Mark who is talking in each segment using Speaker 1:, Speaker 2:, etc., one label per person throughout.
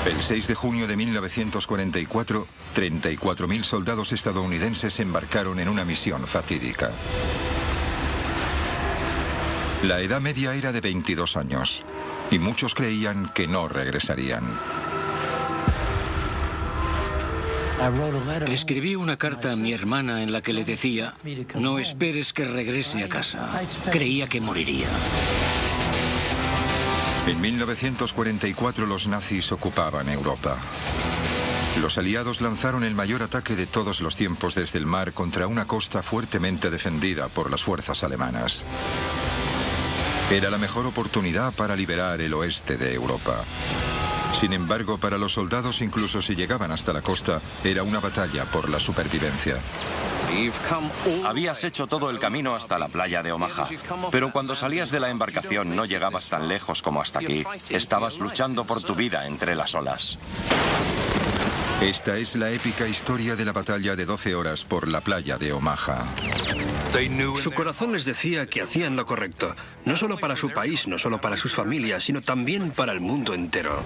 Speaker 1: El 6 de junio de 1944, 34.000 soldados estadounidenses embarcaron en una misión fatídica. La edad media era de 22 años y muchos creían que no regresarían.
Speaker 2: Escribí una carta a mi hermana en la que le decía: no esperes que regrese a casa. Creía que moriría.
Speaker 1: En 1944 los nazis ocupaban Europa. Los aliados lanzaron el mayor ataque de todos los tiempos desde el mar contra una costa fuertemente defendida por las fuerzas alemanas. Era la mejor oportunidad para liberar el oeste de Europa. Sin embargo, para los soldados, incluso si llegaban hasta la costa, era una batalla por la supervivencia.
Speaker 3: Habías hecho todo el camino hasta la playa de Omaha, pero cuando salías de la embarcación no llegabas tan lejos como hasta aquí. Estabas luchando por tu vida entre las olas.
Speaker 1: Esta es la épica historia de la batalla de 12 horas por la playa de Omaha.
Speaker 4: Su corazón les decía que hacían lo correcto, no solo para su país, no solo para sus familias, sino también para el mundo entero.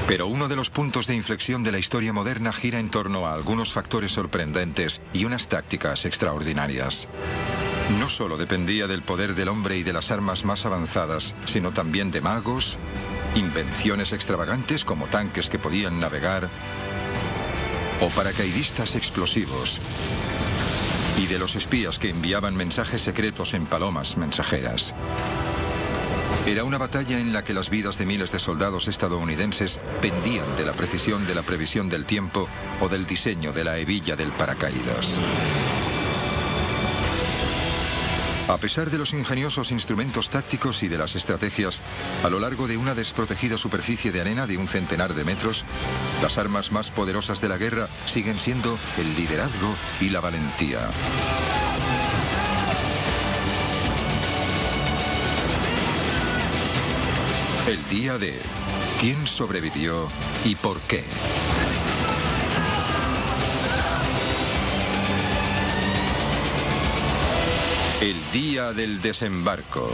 Speaker 1: Pero uno de los puntos de inflexión de la historia moderna gira en torno a algunos factores sorprendentes y unas tácticas extraordinarias. No solo dependía del poder del hombre y de las armas más avanzadas, sino también de magos, invenciones extravagantes como tanques que podían navegar o paracaidistas explosivos, y de los espías que enviaban mensajes secretos en palomas mensajeras. Era una batalla en la que las vidas de miles de soldados estadounidenses pendían de la precisión de la previsión del tiempo o del diseño de la hebilla del paracaídas. A pesar de los ingeniosos instrumentos tácticos y de las estrategias, a lo largo de una desprotegida superficie de arena de un centenar de metros, las armas más poderosas de la guerra siguen siendo el liderazgo y la valentía. El día de ¿quién sobrevivió y por qué? El día del desembarco.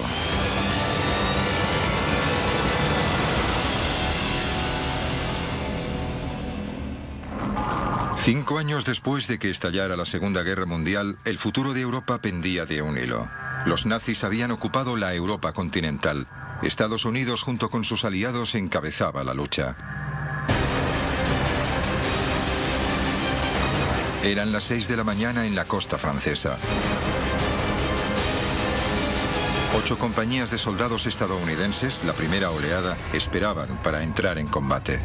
Speaker 1: Cinco años después de que estallara la Segunda Guerra Mundial, el futuro de Europa pendía de un hilo. Los nazis habían ocupado la Europa continental. Estados Unidos, junto con sus aliados, encabezaba la lucha. Eran las 6 de la mañana en la costa francesa. 8 compañías de soldados estadounidenses, la primera oleada, esperaban para entrar en combate.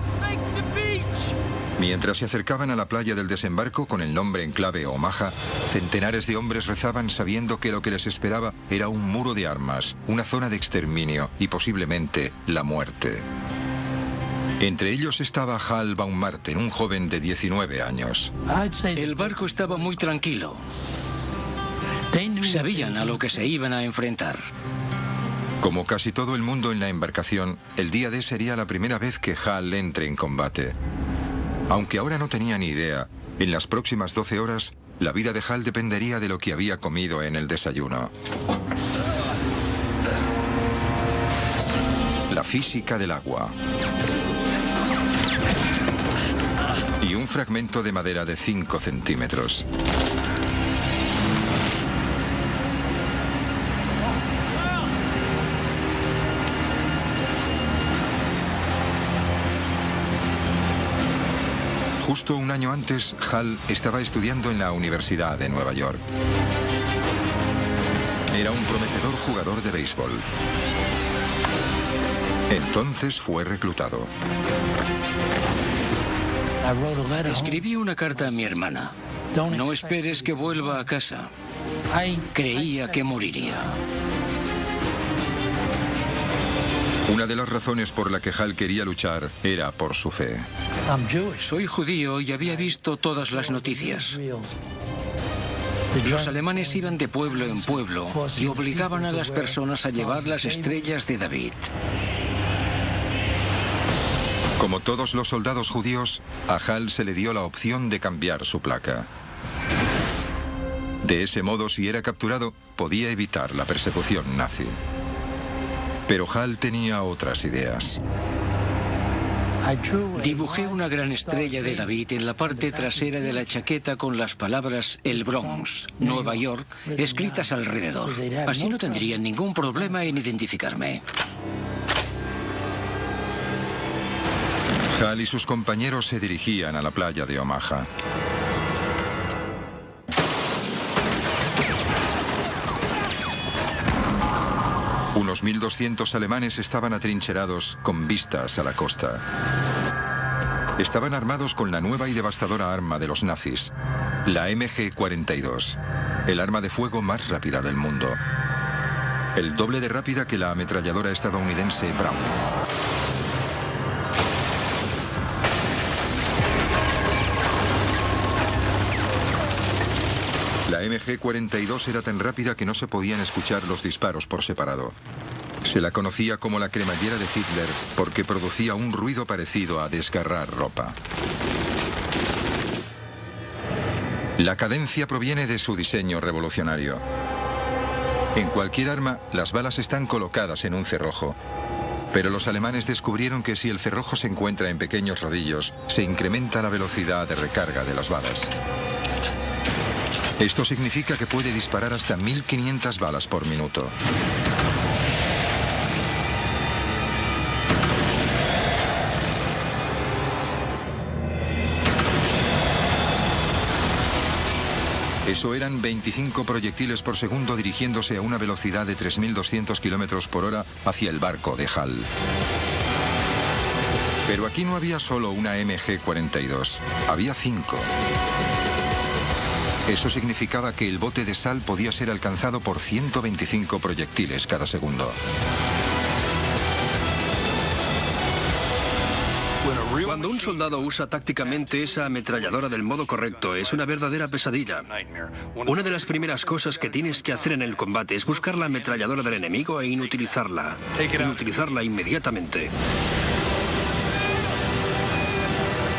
Speaker 1: Mientras se acercaban a la playa del desembarco con el nombre en clave Omaha, centenares de hombres rezaban sabiendo que lo que les esperaba era un muro de armas, una zona de exterminio y posiblemente la muerte. Entre ellos estaba Hal Baumgarten, un joven de 19 años.
Speaker 2: El barco estaba muy tranquilo. Sabían a lo que se iban a enfrentar.
Speaker 1: Como casi todo el mundo en la embarcación, el día D sería la primera vez que Hal entre en combate. Aunque ahora no tenía ni idea, en las próximas 12 horas, la vida de Hal dependería de lo que había comido en el desayuno. La física del agua. Y un fragmento de madera de 5 centímetros. Justo un año antes, Hal estaba estudiando en la Universidad de Nueva York. Era un prometedor jugador de béisbol. Entonces fue reclutado.
Speaker 2: Escribí una carta a mi hermana. No esperes que vuelva a casa. Creía que moriría.
Speaker 1: Una de las razones por la que Hal quería luchar era por su fe.
Speaker 2: Soy judío y había visto todas las noticias. Los alemanes iban de pueblo en pueblo y obligaban a las personas a llevar las estrellas de David.
Speaker 1: Como todos los soldados judíos, a Hal se le dio la opción de cambiar su placa. De ese modo, si era capturado, podía evitar la persecución nazi. Pero Hal tenía otras ideas.
Speaker 2: Dibujé una gran estrella de David en la parte trasera de la chaqueta con las palabras El Bronx, Nueva York, escritas alrededor. Así no tendrían ningún problema en identificarme.
Speaker 1: Hal y sus compañeros se dirigían a la playa de Omaha. Unos 1.200 alemanes estaban atrincherados con vistas a la costa. Estaban armados con la nueva y devastadora arma de los nazis, la MG-42, el arma de fuego más rápida del mundo. El doble de rápida que la ametralladora estadounidense Brown. La MG-42 era tan rápida que no se podían escuchar los disparos por separado. Se la conocía como la cremallera de Hitler porque producía un ruido parecido a desgarrar ropa. La cadencia proviene de su diseño revolucionario. En cualquier arma, las balas están colocadas en un cerrojo. Pero los alemanes descubrieron que si el cerrojo se encuentra en pequeños rodillos, se incrementa la velocidad de recarga de las balas. Esto significa que puede disparar hasta 1.500 balas por minuto. Eso eran 25 proyectiles por segundo dirigiéndose a una velocidad de 3.200 kilómetros por hora hacia el barco de Hal. Pero aquí no había solo una MG-42, había 5. Eso significaba que el bote de sal podía ser alcanzado por 125 proyectiles cada segundo.
Speaker 4: Cuando un soldado usa tácticamente esa ametralladora del modo correcto, es una verdadera pesadilla. Una de las primeras cosas que tienes que hacer en el combate es buscar la ametralladora del enemigo e inutilizarla. Inutilizarla inmediatamente.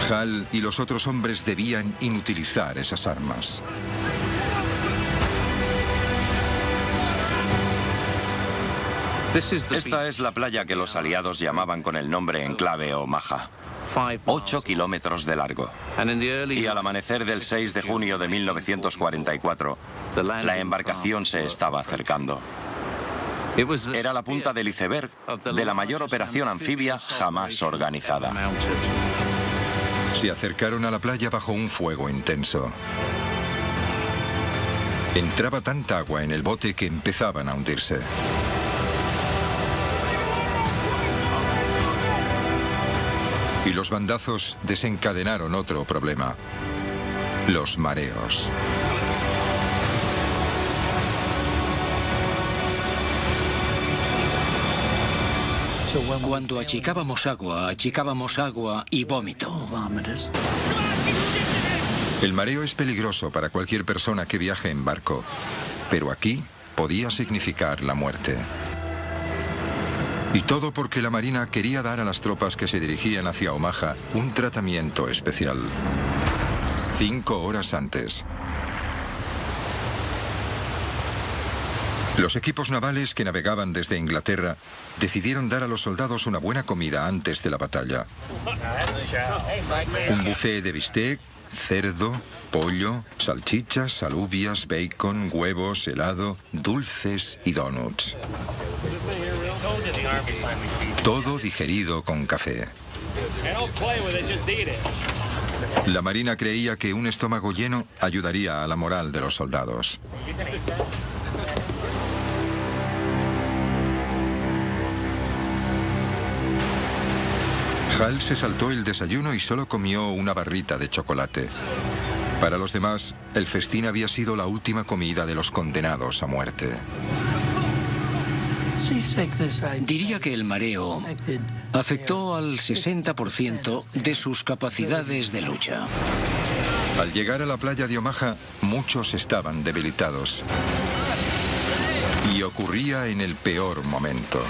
Speaker 1: Hal y los otros hombres debían inutilizar esas armas.
Speaker 3: Esta es la playa que los aliados llamaban con el nombre en clave Omaha. 8 kilómetros de largo. Y al amanecer del 6 de junio de 1944, la embarcación se estaba acercando. Era la punta del iceberg de la mayor operación anfibia jamás organizada.
Speaker 1: Se acercaron a la playa bajo un fuego intenso. Entraba tanta agua en el bote que empezaban a hundirse. Y los bandazos desencadenaron otro problema: los mareos.
Speaker 2: Cuando achicábamos agua y vómito.
Speaker 1: El mareo es peligroso para cualquier persona que viaje en barco, pero aquí podía significar la muerte. Y todo porque la Marina quería dar a las tropas que se dirigían hacia Omaha un tratamiento especial. 5 horas antes. Los equipos navales que navegaban desde Inglaterra decidieron dar a los soldados una buena comida antes de la batalla. Un buffet de bistec, cerdo, pollo, salchichas, alubias, bacon, huevos, helado, dulces y donuts. Todo digerido con café. La Marina creía que un estómago lleno ayudaría a la moral de los soldados. Hal se saltó el desayuno y solo comió una barrita de chocolate. Para los demás, el festín había sido la última comida de los condenados a muerte.
Speaker 2: Diría que el mareo afectó al 60% de sus capacidades de lucha.
Speaker 1: Al llegar a la playa de Omaha, muchos estaban debilitados. Y ocurría en el peor momento.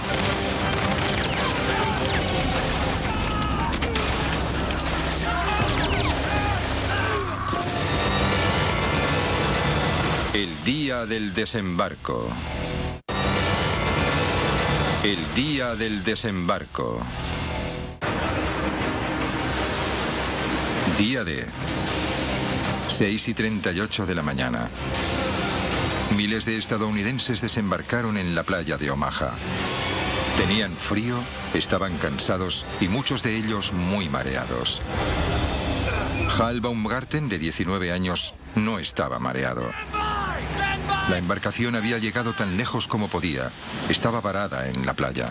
Speaker 1: El día del desembarco. El día del desembarco. Día D. 6:38 de la mañana. Miles de estadounidenses desembarcaron en la playa de Omaha. Tenían frío, estaban cansados y muchos de ellos muy mareados. Hal Baumgarten, de 19 años, no estaba mareado. La embarcación había llegado tan lejos como podía. Estaba varada en la playa.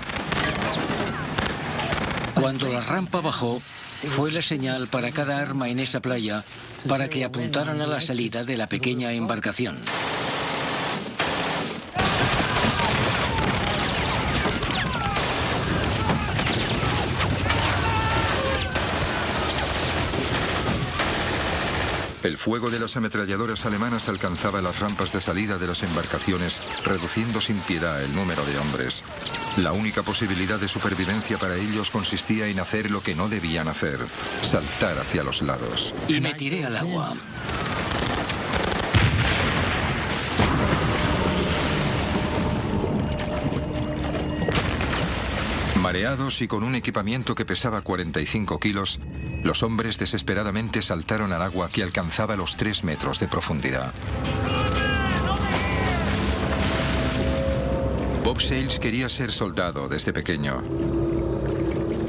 Speaker 2: Cuando la rampa bajó, fue la señal para cada arma en esa playa para que apuntaran a la salida de la pequeña embarcación.
Speaker 1: El fuego de las ametralladoras alemanas alcanzaba las rampas de salida de las embarcaciones, reduciendo sin piedad el número de hombres. La única posibilidad de supervivencia para ellos consistía en hacer lo que no debían hacer: saltar hacia los lados.
Speaker 2: Y me tiré al agua.
Speaker 1: Mareados y con un equipamiento que pesaba 45 kilos, los hombres desesperadamente saltaron al agua que alcanzaba los 3 metros de profundidad. Bob Sales quería ser soldado desde pequeño.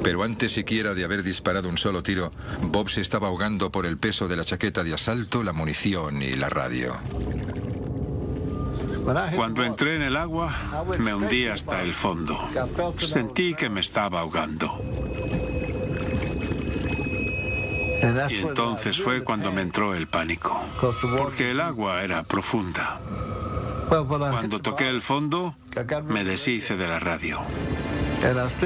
Speaker 1: Pero antes siquiera de haber disparado un solo tiro, Bob se estaba ahogando por el peso de la chaqueta de asalto, la munición y la radio.
Speaker 5: Cuando entré en el agua, me hundí hasta el fondo. Sentí que me estaba ahogando. Y entonces fue cuando me entró el pánico, porque el agua era profunda. Cuando toqué el fondo, me deshice de la radio.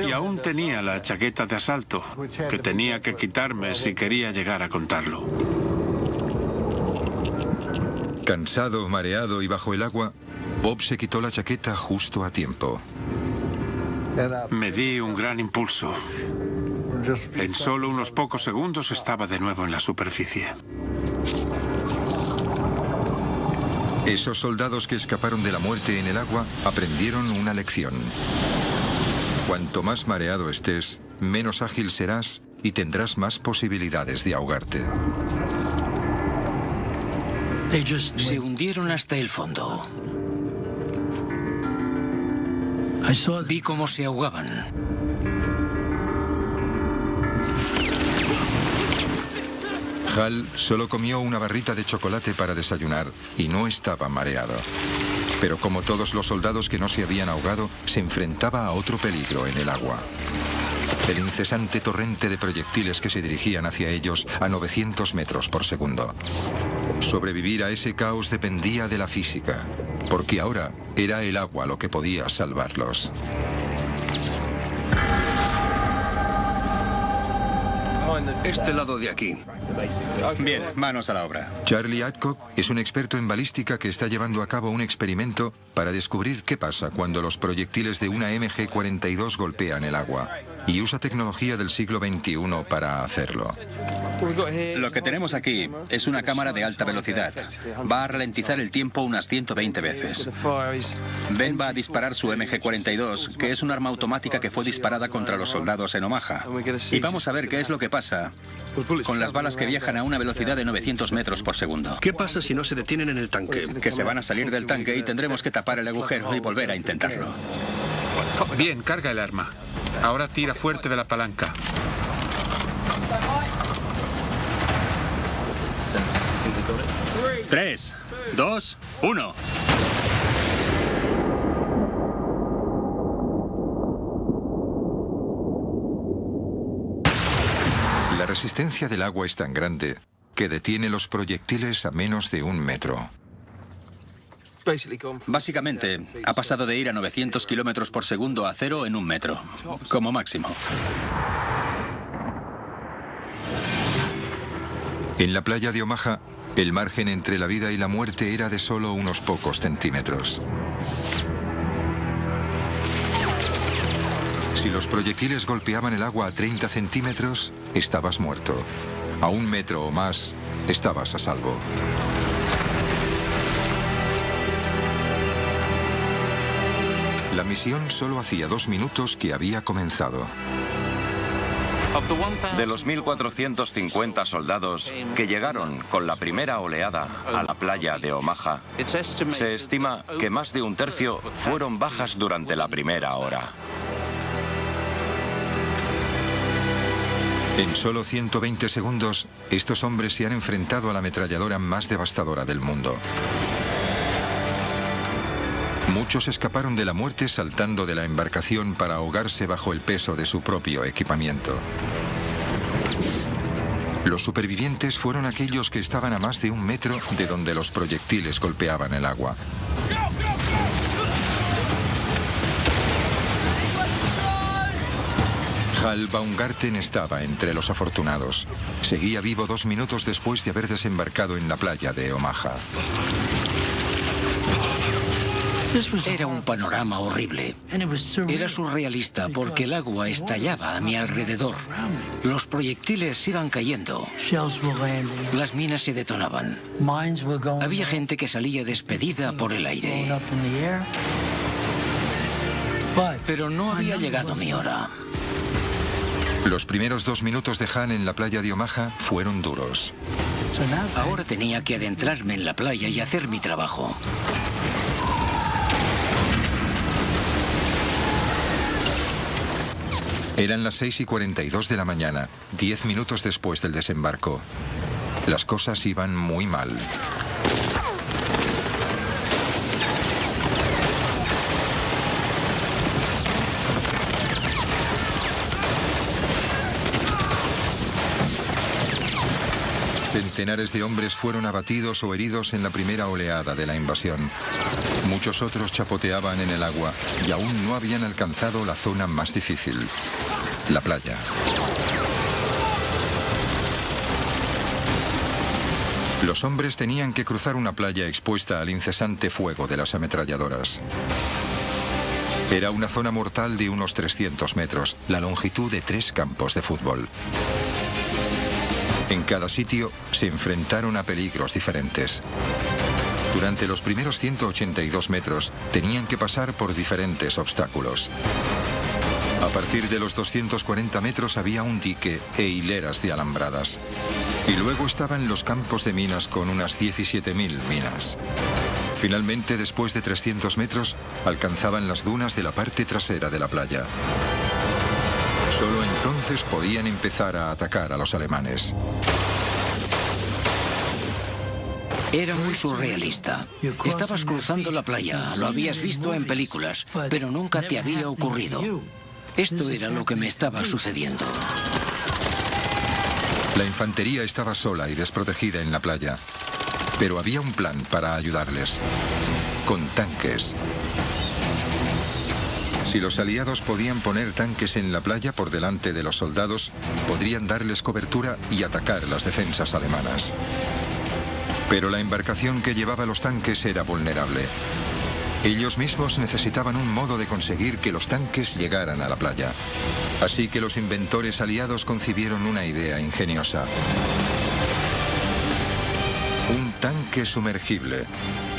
Speaker 5: Y aún tenía la chaqueta de asalto, que tenía que quitarme si quería llegar a contarlo.
Speaker 1: Cansado, mareado y bajo el agua, Bob se quitó la chaqueta justo a tiempo.
Speaker 5: Me di un gran impulso. En solo unos pocos segundos estaba de nuevo en la superficie.
Speaker 1: Esos soldados que escaparon de la muerte en el agua aprendieron una lección. Cuanto más mareado estés, menos ágil serás y tendrás más posibilidades de ahogarte.
Speaker 2: Se hundieron hasta el fondo. Vi cómo se ahogaban.
Speaker 1: Hal solo comió una barrita de chocolate para desayunar y no estaba mareado. Pero como todos los soldados que no se habían ahogado, se enfrentaba a otro peligro en el agua. El incesante torrente de proyectiles que se dirigían hacia ellos a 900 metros por segundo. Sobrevivir a ese caos dependía de la física, porque ahora era el agua lo que podía salvarlos.
Speaker 4: Este lado de aquí.
Speaker 6: Bien, manos a la obra.
Speaker 1: Charlie Adcock es un experto en balística que está llevando a cabo un experimento para descubrir qué pasa cuando los proyectiles de una MG-42 golpean el agua, y usa tecnología del siglo XXI para hacerlo.
Speaker 6: Lo que tenemos aquí es una cámara de alta velocidad. Va a ralentizar el tiempo unas 120 veces. Ben va a disparar su MG-42, que es un arma automática que fue disparada contra los soldados en Omaha. Y vamos a ver qué es lo que pasa con las balas que viajan a una velocidad de 900 metros por segundo.
Speaker 4: ¿Qué pasa si no se detienen en el tanque?
Speaker 6: Que se van a salir del tanque y tendremos que tapar el agujero y volver a intentarlo.
Speaker 5: Bien, carga el arma. Ahora tira fuerte de la palanca.
Speaker 6: Tres, dos, uno.
Speaker 1: La resistencia del agua es tan grande que detiene los proyectiles a menos de 1 metro.
Speaker 6: Básicamente, ha pasado de ir a 900 kilómetros por segundo a 0 en 1 metro, como máximo.
Speaker 1: En la playa de Omaha, el margen entre la vida y la muerte era de solo unos pocos centímetros. Si los proyectiles golpeaban el agua a 30 centímetros, estabas muerto. A 1 metro o más, estabas a salvo. La misión solo hacía 2 minutos que había comenzado.
Speaker 3: De los 1.450 soldados que llegaron con la primera oleada a la playa de Omaha, se estima que más de un tercio fueron bajas durante la primera hora.
Speaker 1: En solo 120 segundos, estos hombres se han enfrentado a la ametralladora más devastadora del mundo. Muchos escaparon de la muerte saltando de la embarcación para ahogarse bajo el peso de su propio equipamiento. Los supervivientes fueron aquellos que estaban a más de 1 metro de donde los proyectiles golpeaban el agua. Hal Baumgarten estaba entre los afortunados. Seguía vivo 2 minutos después de haber desembarcado en la playa de Omaha.
Speaker 2: Era un panorama horrible. Era surrealista porque el agua estallaba a mi alrededor. Los proyectiles iban cayendo. Las minas se detonaban. Había gente que salía despedida por el aire. Pero no había llegado mi hora.
Speaker 1: Los primeros 2 minutos de Han en la playa de Omaha fueron duros.
Speaker 2: Ahora tenía que adentrarme en la playa y hacer mi trabajo.
Speaker 1: Eran las 6:42 de la mañana, 10 minutos después del desembarco. Las cosas iban muy mal. Centenares de hombres fueron abatidos o heridos en la primera oleada de la invasión. Muchos otros chapoteaban en el agua y aún no habían alcanzado la zona más difícil, la playa. Los hombres tenían que cruzar una playa expuesta al incesante fuego de las ametralladoras. Era una zona mortal de unos 300 metros, la longitud de 3 campos de fútbol. En cada sitio se enfrentaron a peligros diferentes. Durante los primeros 182 metros tenían que pasar por diferentes obstáculos. A partir de los 240 metros había un dique e hileras de alambradas. Y luego estaban los campos de minas con unas 17.000 minas. Finalmente, después de 300 metros, alcanzaban las dunas de la parte trasera de la playa. Solo entonces podían empezar a atacar a los alemanes.
Speaker 2: Era muy surrealista. Estabas cruzando la playa, lo habías visto en películas, pero nunca te había ocurrido. Esto era lo que me estaba sucediendo.
Speaker 1: La infantería estaba sola y desprotegida en la playa, pero había un plan para ayudarles, con tanques. Si los aliados podían poner tanques en la playa por delante de los soldados, podrían darles cobertura y atacar las defensas alemanas. Pero la embarcación que llevaba los tanques era vulnerable. Ellos mismos necesitaban un modo de conseguir que los tanques llegaran a la playa. Así que los inventores aliados concibieron una idea ingeniosa. Un tanque sumergible,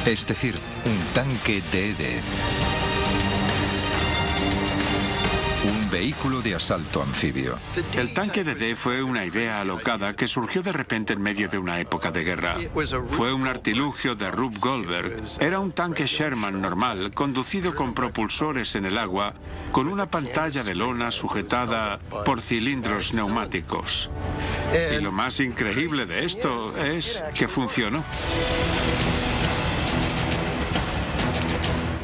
Speaker 1: es decir, un tanque DD. Un vehículo de asalto anfibio.
Speaker 5: El tanque DD fue una idea alocada que surgió de repente en medio de una época de guerra. Fue un artilugio de Rube Goldberg. Era un tanque Sherman normal, conducido con propulsores en el agua, con una pantalla de lona sujetada por cilindros neumáticos. Y lo más increíble de esto es que funcionó.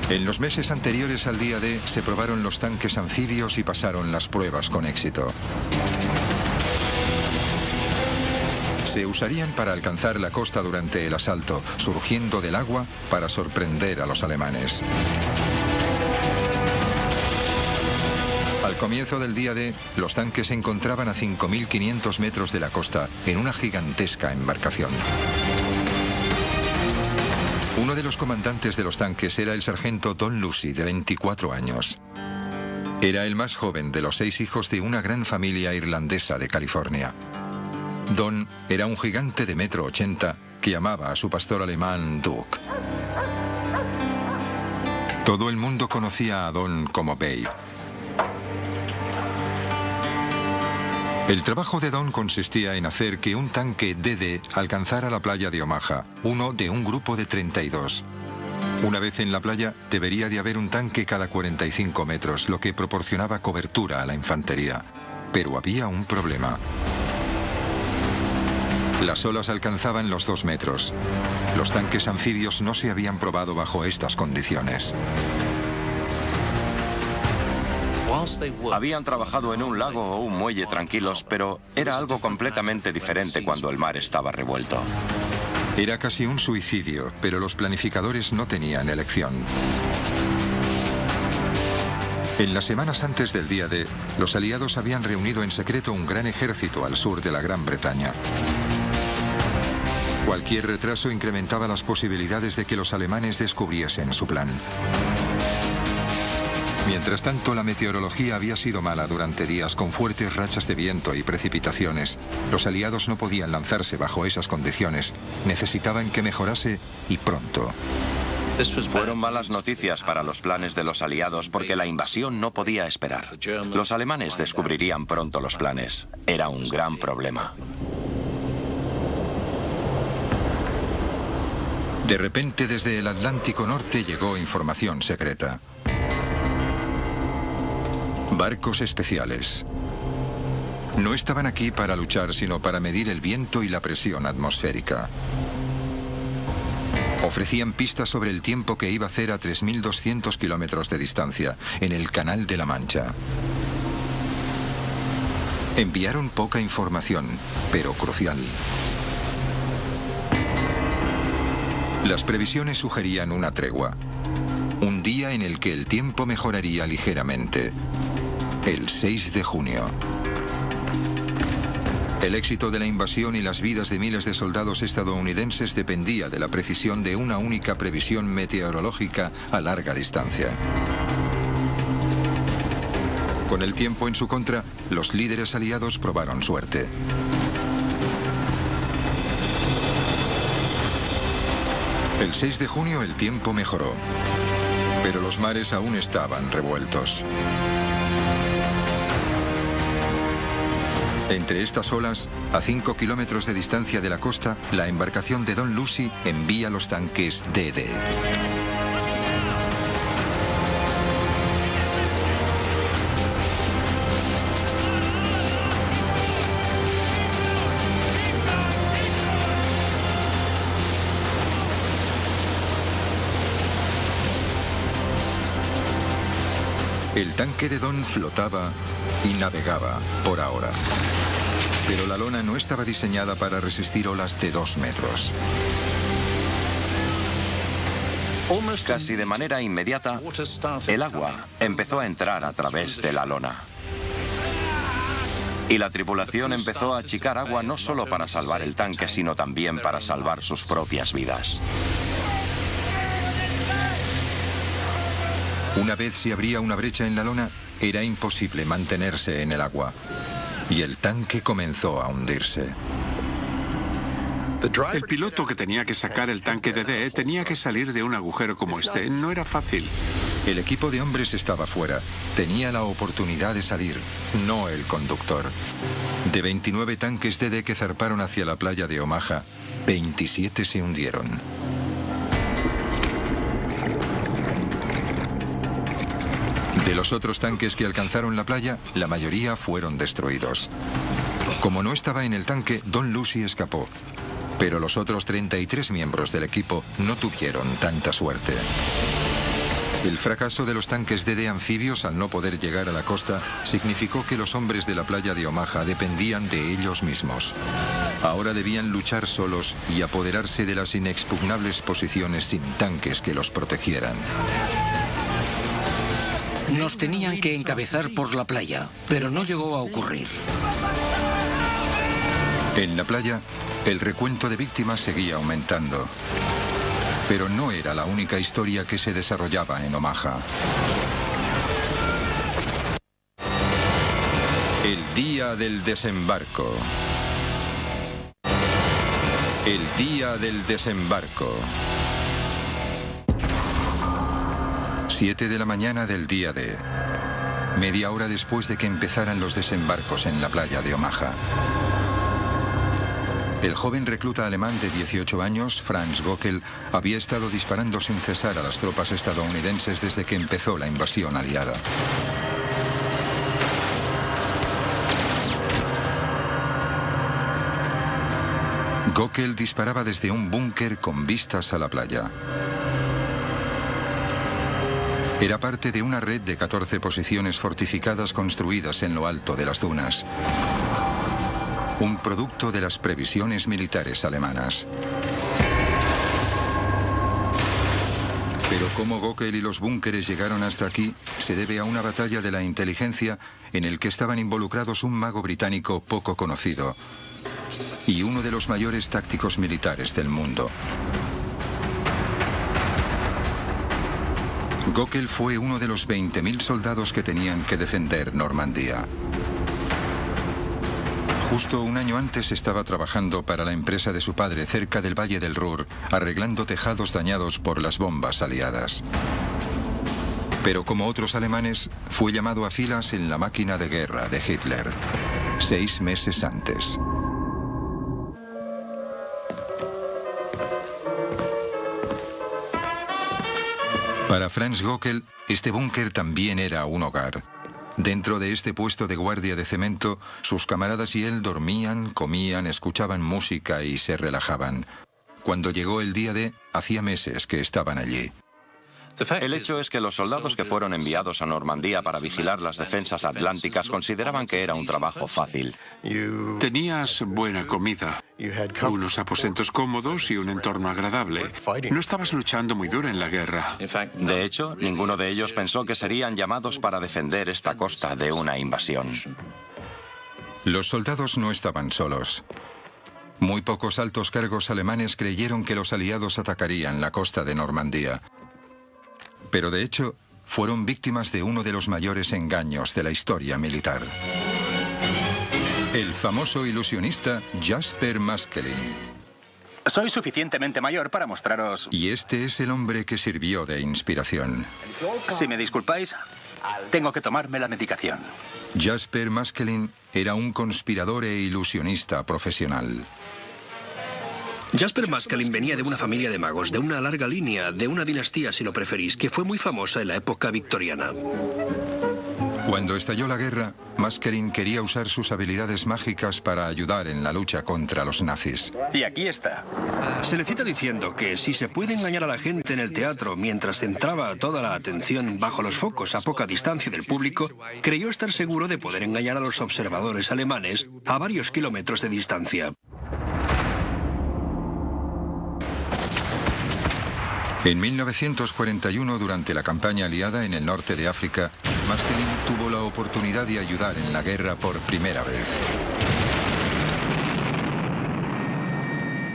Speaker 1: En los meses anteriores al día D se probaron los tanques anfibios y pasaron las pruebas con éxito. Se usarían para alcanzar la costa durante el asalto, surgiendo del agua para sorprender a los alemanes. Al comienzo del día D, los tanques se encontraban a 5.500 metros de la costa, en una gigantesca embarcación. Uno de los comandantes de los tanques era el sargento Don Lucy, de 24 años. Era el más joven de los 6 hijos de una gran familia irlandesa de California. Don era un gigante de 1,80 m que amaba a su pastor alemán Duke. Todo el mundo conocía a Don como Babe. El trabajo de Don consistía en hacer que un tanque DD alcanzara la playa de Omaha, uno de un grupo de 32. Una vez en la playa, debería de haber un tanque cada 45 metros, lo que proporcionaba cobertura a la infantería. Pero había un problema. Las olas alcanzaban los 2 metros. Los tanques anfibios no se habían probado bajo estas condiciones.
Speaker 3: Habían trabajado en un lago o un muelle tranquilos, pero era algo completamente diferente cuando el mar estaba revuelto.
Speaker 1: Era casi un suicidio, pero los planificadores no tenían elección. En las semanas antes del día D, los aliados habían reunido en secreto un gran ejército al sur de la Gran Bretaña. Cualquier retraso incrementaba las posibilidades de que los alemanes descubriesen su plan. Mientras tanto, la meteorología había sido mala durante días con fuertes rachas de viento y precipitaciones. Los aliados no podían lanzarse bajo esas condiciones. Necesitaban que mejorase y pronto.
Speaker 3: Fueron malas noticias para los planes de los aliados porque la invasión no podía esperar. Los alemanes descubrirían pronto los planes. Era un gran problema.
Speaker 1: De repente, desde el Atlántico Norte llegó información secreta. Barcos especiales. No estaban aquí para luchar, sino para medir el viento y la presión atmosférica. Ofrecían pistas sobre el tiempo que iba a hacer a 3.200 kilómetros de distancia, en el Canal de la Mancha. Enviaron poca información, pero crucial. Las previsiones sugerían una tregua. Un día en el que el tiempo mejoraría ligeramente. El 6 de junio. El éxito de la invasión y las vidas de miles de soldados estadounidenses dependía de la precisión de una única previsión meteorológica a larga distancia. Con el tiempo en su contra, los líderes aliados probaron suerte. El 6 de junio el tiempo mejoró, pero los mares aún estaban revueltos. Entre estas olas, a 5 kilómetros de distancia de la costa, la embarcación de Don Lucy envía los tanques DD. El tanque de Don flotaba y navegaba por ahora. Pero la lona no estaba diseñada para resistir olas de 2 metros.
Speaker 3: Casi de manera inmediata, el agua empezó a entrar a través de la lona. Y la tripulación empezó a achicar agua no solo para salvar el tanque, sino también para salvar sus propias vidas.
Speaker 1: Una vez se abría una brecha en la lona, era imposible mantenerse en el agua. Y el tanque comenzó a hundirse.
Speaker 5: El piloto que tenía que sacar el tanque DD tenía que salir de un agujero como este. No era fácil.
Speaker 1: El equipo de hombres estaba fuera. Tenía la oportunidad de salir, no el conductor. De 29 tanques DD que zarparon hacia la playa de Omaha, 27 se hundieron. De los otros tanques que alcanzaron la playa, la mayoría fueron destruidos. Como no estaba en el tanque, Don Lucy escapó. Pero los otros 33 miembros del equipo no tuvieron tanta suerte. El fracaso de los tanques DD anfibios al no poder llegar a la costa significó que los hombres de la playa de Omaha dependían de ellos mismos. Ahora debían luchar solos y apoderarse de las inexpugnables posiciones sin tanques que los protegieran.
Speaker 2: Nos tenían que encabezar por la playa, pero no llegó a ocurrir.
Speaker 1: En la playa, el recuento de víctimas seguía aumentando. Pero no era la única historia que se desarrollaba en Omaha. El día del desembarco. El día del desembarco. 7 de la mañana del día D. media hora después de que empezaran los desembarcos en la playa de Omaha. El joven recluta alemán de 18 años, Franz Göckel, había estado disparando sin cesar a las tropas estadounidenses desde que empezó la invasión aliada. Göckel disparaba desde un búnker con vistas a la playa. Era parte de una red de 14 posiciones fortificadas construidas en lo alto de las dunas. Un producto de las previsiones militares alemanas. Pero cómo Göckel y los búnkeres llegaron hasta aquí se debe a una batalla de la inteligencia en el que estaban involucrados un mago británico poco conocido y uno de los mayores tácticos militares del mundo. Göckel fue uno de los 20.000 soldados que tenían que defender Normandía. Justo un año antes estaba trabajando para la empresa de su padre cerca del Valle del Ruhr, arreglando tejados dañados por las bombas aliadas. Pero como otros alemanes, fue llamado a filas en la máquina de guerra de Hitler, 6 meses antes. Para Franz Göckel, este búnker también era un hogar. Dentro de este puesto de guardia de cemento, sus camaradas y él dormían, comían, escuchaban música y se relajaban. Cuando llegó el día D, hacía meses que estaban allí.
Speaker 3: El hecho es que los soldados que fueron enviados a Normandía para vigilar las defensas atlánticas consideraban que era un trabajo fácil.
Speaker 5: Tenías buena comida, unos aposentos cómodos y un entorno agradable. No estabas luchando muy duro en la guerra.
Speaker 3: De hecho, ninguno de ellos pensó que serían llamados para defender esta costa de una invasión.
Speaker 1: Los soldados no estaban solos. Muy pocos altos cargos alemanes creyeron que los aliados atacarían la costa de Normandía. Pero de hecho, fueron víctimas de uno de los mayores engaños de la historia militar. El famoso ilusionista Jasper Maskelyne.
Speaker 6: Soy suficientemente mayor para mostraros...
Speaker 1: Y este es el hombre que sirvió de inspiración.
Speaker 6: Si me disculpáis, tengo que tomarme la medicación.
Speaker 1: Jasper Maskelyne era un conspirador e ilusionista profesional.
Speaker 4: Jasper Maskelyne venía de una familia de magos, de una larga línea, de una dinastía, si lo preferís, que fue muy famosa en la época victoriana.
Speaker 1: Cuando estalló la guerra, Maskelyne quería usar sus habilidades mágicas para ayudar en la lucha contra los nazis.
Speaker 6: Y aquí está.
Speaker 4: Se le cita diciendo que si se puede engañar a la gente en el teatro mientras centraba toda la atención bajo los focos a poca distancia del público, creyó estar seguro de poder engañar a los observadores alemanes a varios kilómetros de distancia.
Speaker 1: En 1941, durante la campaña aliada en el norte de África, Maskelyne tuvo la oportunidad de ayudar en la guerra por primera vez.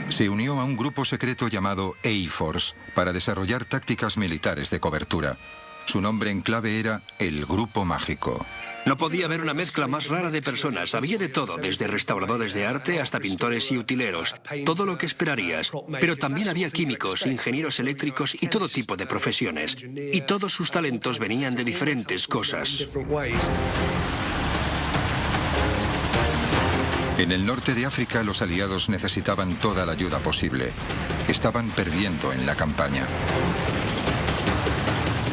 Speaker 1: Se unió a un grupo secreto llamado A-Force para desarrollar tácticas militares de cobertura. Su nombre en clave era el Grupo Mágico.
Speaker 4: No podía haber una mezcla más rara de personas. Había de todo, desde restauradores de arte hasta pintores y utileros. Todo lo que esperarías. Pero también había químicos, ingenieros eléctricos y todo tipo de profesiones. Y todos sus talentos venían de diferentes cosas.
Speaker 1: En el norte de África, los aliados necesitaban toda la ayuda posible. Estaban perdiendo en la campaña.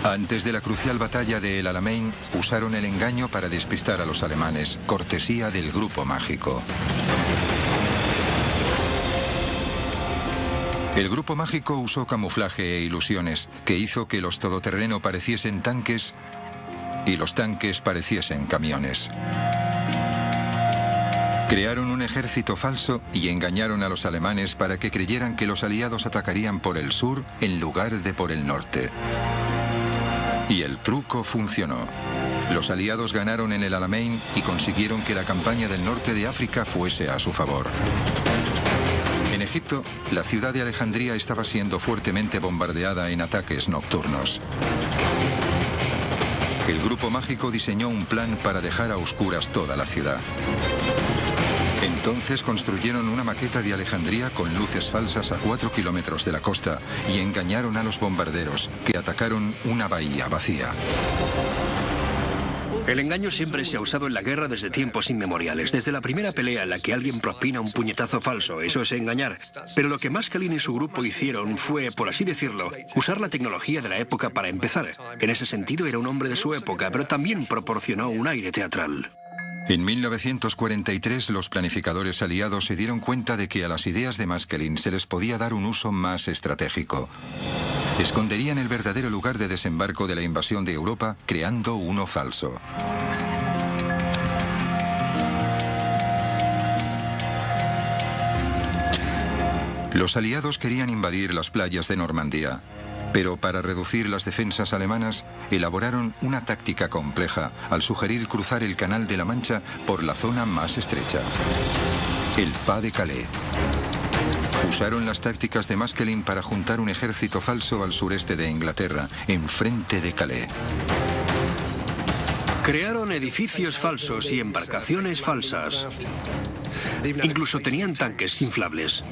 Speaker 1: Antes de la crucial batalla de El Alamein, usaron el engaño para despistar a los alemanes, cortesía del Grupo Mágico. El Grupo Mágico usó camuflaje e ilusiones, que hizo que los todoterreno pareciesen tanques y los tanques pareciesen camiones. Crearon un ejército falso y engañaron a los alemanes para que creyeran que los aliados atacarían por el sur en lugar de por el norte. Y el truco funcionó. Los aliados ganaron en el Alamein y consiguieron que la campaña del norte de África fuese a su favor. En Egipto, la ciudad de Alejandría estaba siendo fuertemente bombardeada en ataques nocturnos. El Grupo Mágico diseñó un plan para dejar a oscuras toda la ciudad. Entonces construyeron una maqueta de Alejandría con luces falsas a 4 kilómetros de la costa y engañaron a los bombarderos, que atacaron una bahía vacía.
Speaker 4: El engaño siempre se ha usado en la guerra desde tiempos inmemoriales. Desde la primera pelea en la que alguien propina un puñetazo falso, eso es engañar. Pero lo que Maskelyne y su grupo hicieron fue, por así decirlo, usar la tecnología de la época para empezar. En ese sentido era un hombre de su época, pero también proporcionó un aire teatral.
Speaker 1: En 1943 los planificadores aliados se dieron cuenta de que a las ideas de Maskelyne se les podía dar un uso más estratégico. Esconderían el verdadero lugar de desembarco de la invasión de Europa creando uno falso. Los aliados querían invadir las playas de Normandía, pero para reducir las defensas alemanas elaboraron una táctica compleja al sugerir cruzar el Canal de la Mancha por la zona más estrecha, el Pas de Calais. Usaron las tácticas de Maskelyne para juntar un ejército falso al sureste de Inglaterra, enfrente de Calais.
Speaker 4: Crearon edificios falsos y embarcaciones falsas. Incluso tenían tanques inflables.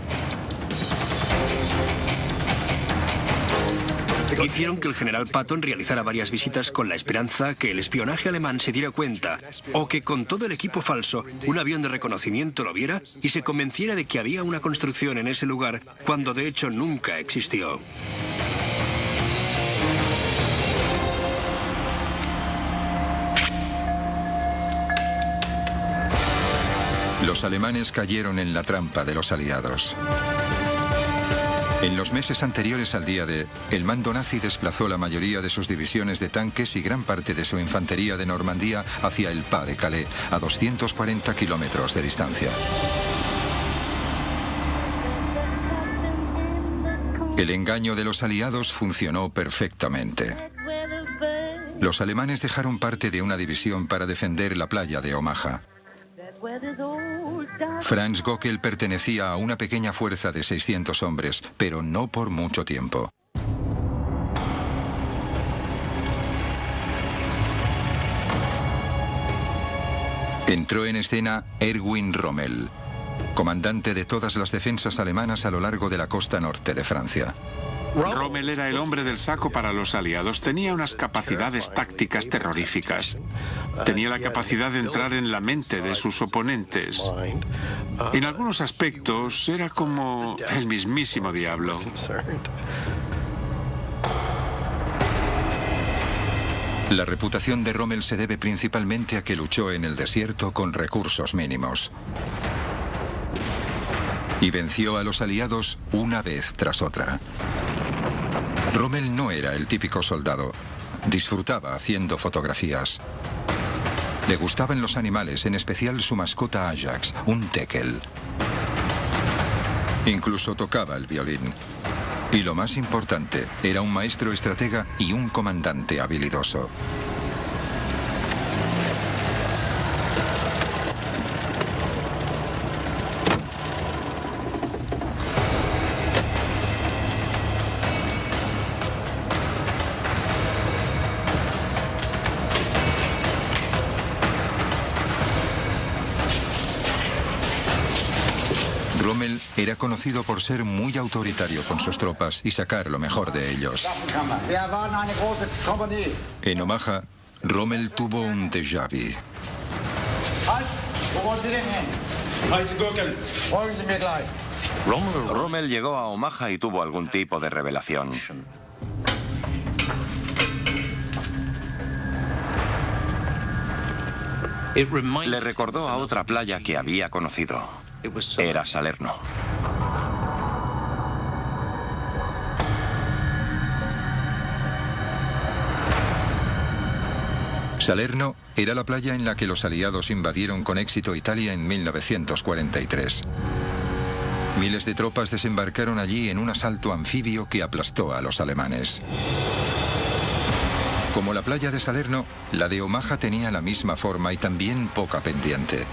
Speaker 4: Hicieron que el general Patton realizara varias visitas con la esperanza que el espionaje alemán se diera cuenta, o que con todo el equipo falso, un avión de reconocimiento lo viera y se convenciera de que había una construcción en ese lugar, cuando de hecho nunca existió.
Speaker 1: Los alemanes cayeron en la trampa de los aliados. En los meses anteriores al día D, el mando nazi desplazó la mayoría de sus divisiones de tanques y gran parte de su infantería de Normandía hacia el Pas de Calais, a 240 kilómetros de distancia. El engaño de los aliados funcionó perfectamente. Los alemanes dejaron parte de una división para defender la playa de Omaha. Franz Gockel pertenecía a una pequeña fuerza de 600 hombres, pero no por mucho tiempo. Entró en escena Erwin Rommel, comandante de todas las defensas alemanas a lo largo de la costa norte de Francia.
Speaker 5: Rommel era el hombre del saco para los aliados. Tenía unas capacidades tácticas terroríficas. Tenía la capacidad de entrar en la mente de sus oponentes. En algunos aspectos era como el mismísimo diablo.
Speaker 1: La reputación de Rommel se debe principalmente a que luchó en el desierto con recursos mínimos. Y venció a los aliados una vez tras otra. Rommel no era el típico soldado. Disfrutaba haciendo fotografías. Le gustaban los animales, en especial su mascota Ajax, un teckel. Incluso tocaba el violín. Y lo más importante, era un maestro estratega y un comandante habilidoso. Rommel era conocido por ser muy autoritario con sus tropas y sacar lo mejor de ellos. En Omaha, Rommel tuvo un déjà vu.
Speaker 3: Rommel llegó a Omaha y tuvo algún tipo de revelación. Le recordó a otra playa que había conocido. Era Salerno.
Speaker 1: Salerno era la playa en la que los aliados invadieron con éxito Italia en 1943. Miles de tropas desembarcaron allí en un asalto anfibio que aplastó a los alemanes. Como la playa de Salerno, la de Omaha tenía la misma forma y también poca pendiente.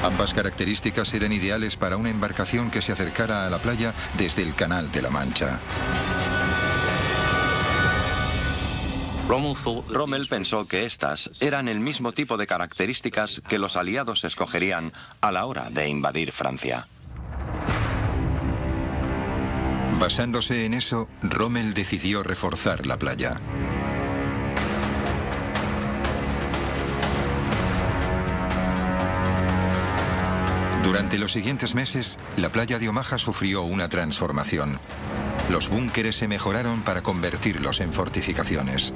Speaker 1: Ambas características eran ideales para una embarcación que se acercara a la playa desde el Canal de la Mancha.
Speaker 3: Rommel pensó que estas eran el mismo tipo de características que los aliados escogerían a la hora de invadir Francia.
Speaker 1: Basándose en eso, Rommel decidió reforzar la playa. Durante los siguientes meses, la playa de Omaha sufrió una transformación. Los búnkeres se mejoraron para convertirlos en fortificaciones.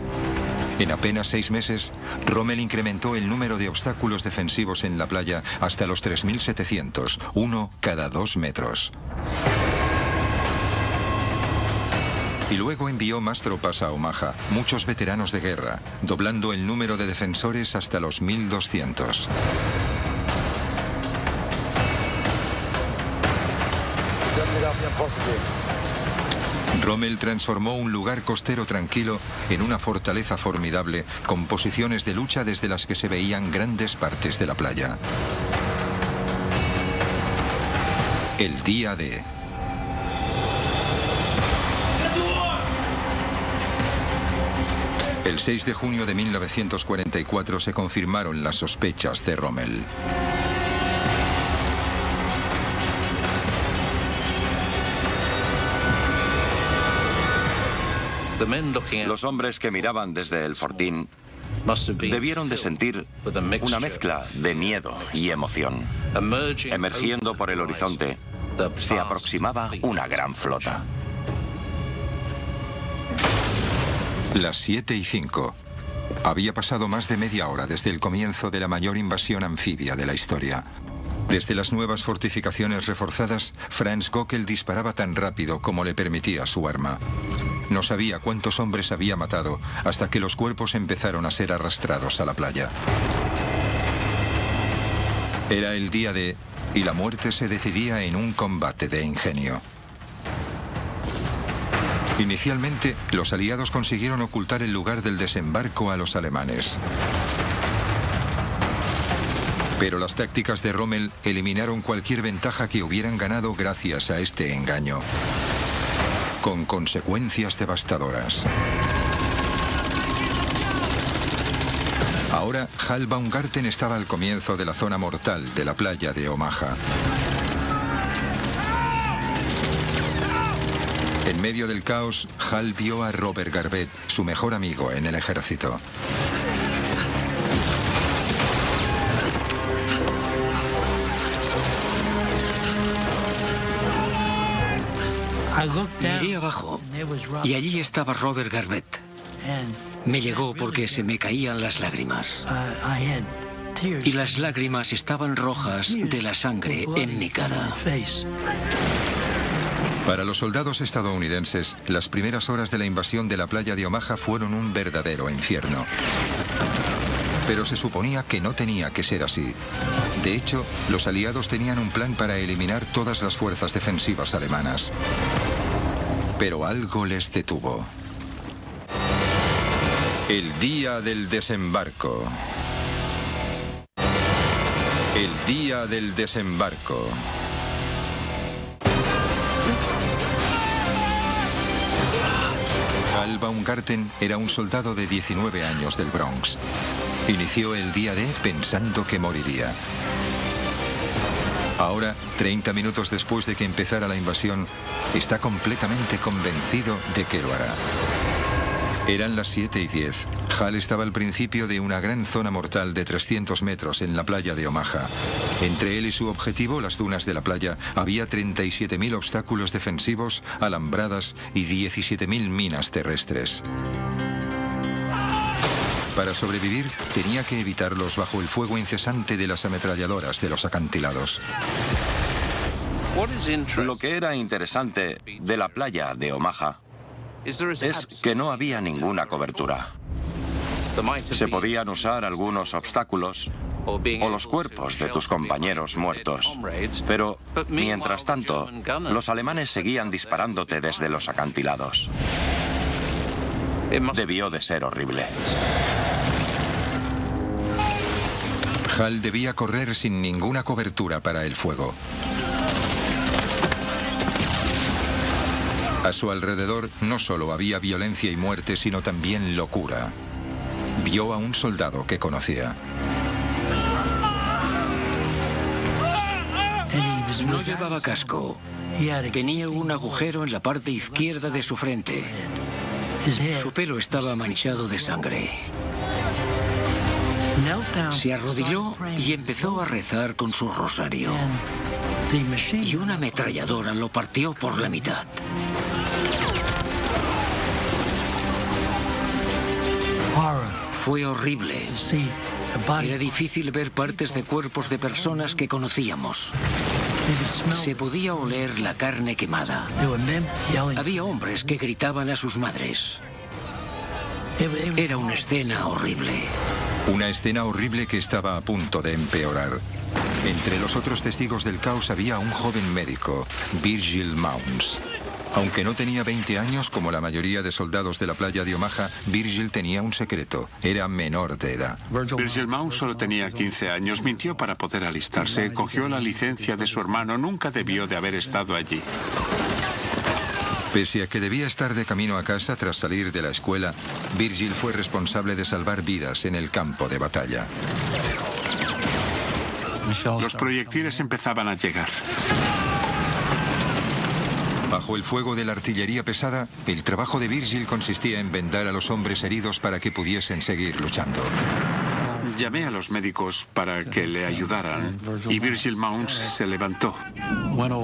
Speaker 1: En apenas 6 meses, Rommel incrementó el número de obstáculos defensivos en la playa hasta los 3.700, uno cada 2 metros. Y luego envió más tropas a Omaha, muchos veteranos de guerra, doblando el número de defensores hasta los 1.200. Rommel transformó un lugar costero tranquilo en una fortaleza formidable con posiciones de lucha desde las que se veían grandes partes de la playa. El día D. El 6 de junio de 1944 se confirmaron las sospechas de Rommel.
Speaker 3: Los hombres que miraban desde el fortín debieron de sentir una mezcla de miedo y emoción. Emergiendo por el horizonte, se aproximaba una gran flota.
Speaker 1: Las 7:05. Había pasado más de media hora desde el comienzo de la mayor invasión anfibia de la historia. Desde las nuevas fortificaciones reforzadas, Franz Gockel disparaba tan rápido como le permitía su arma. No sabía cuántos hombres había matado hasta que los cuerpos empezaron a ser arrastrados a la playa. Era el día D y la muerte se decidía en un combate de ingenio. Inicialmente, los aliados consiguieron ocultar el lugar del desembarco a los alemanes. Pero las tácticas de Rommel eliminaron cualquier ventaja que hubieran ganado gracias a este engaño, con consecuencias devastadoras. Ahora, Hal Baumgarten estaba al comienzo de la zona mortal de la playa de Omaha. En medio del caos, Hal vio a Robert Garvett, su mejor amigo en el ejército.
Speaker 2: Miré abajo y allí estaba Robert Garvett. Me llegó porque se me caían las lágrimas. Y las lágrimas estaban rojas de la sangre en mi cara.
Speaker 1: Para los soldados estadounidenses, las primeras horas de la invasión de la playa de Omaha fueron un verdadero infierno. Pero se suponía que no tenía que ser así. De hecho, los aliados tenían un plan para eliminar todas las fuerzas defensivas alemanas. Pero algo les detuvo. El día del desembarco. El día del desembarco. Hal Baumgarten era un soldado de 19 años del Bronx. Inició el día D pensando que moriría. Ahora, 30 minutos después de que empezara la invasión, está completamente convencido de que lo hará. Eran las 7:10. Hal estaba al principio de una gran zona mortal de 300 metros en la playa de Omaha. Entre él y su objetivo, las dunas de la playa, había 37.000 obstáculos defensivos, alambradas y 17.000 minas terrestres. Para sobrevivir, tenía que evitarlos bajo el fuego incesante de las ametralladoras de los acantilados.
Speaker 3: Lo que era interesante de la playa de Omaha es que no había ninguna cobertura. Se podían usar algunos obstáculos o los cuerpos de tus compañeros muertos. Pero, mientras tanto, los alemanes seguían disparándote desde los acantilados. Debió de ser horrible.
Speaker 1: Hal debía correr sin ninguna cobertura para el fuego. A su alrededor no solo había violencia y muerte, sino también locura. Vio a un soldado que conocía.
Speaker 2: No llevaba casco. Tenía un agujero en la parte izquierda de su frente. Su pelo estaba manchado de sangre. Se arrodilló y empezó a rezar con su rosario. Y una ametralladora lo partió por la mitad. Fue horrible. Era difícil ver partes de cuerpos de personas que conocíamos. Se podía oler la carne quemada. Había hombres que gritaban a sus madres. Era una escena horrible.
Speaker 1: Una escena horrible que estaba a punto de empeorar. Entre los otros testigos del caos había un joven médico, Virgil Mounds. Aunque no tenía 20 años, como la mayoría de soldados de la playa de Omaha, Virgil tenía un secreto. Era menor de edad.
Speaker 5: Virgil Mounds solo tenía 15 años. Mintió para poder alistarse. Cogió la licencia de su hermano. Nunca debió de haber estado allí.
Speaker 1: Pese a que debía estar de camino a casa tras salir de la escuela, Virgil fue responsable de salvar vidas en el campo de batalla.
Speaker 5: Los proyectiles empezaban a llegar.
Speaker 1: Bajo el fuego de la artillería pesada, el trabajo de Virgil consistía en vendar a los hombres heridos para que pudiesen seguir luchando.
Speaker 5: Llamé a los médicos para que le ayudaran y Virgil Mounds se levantó.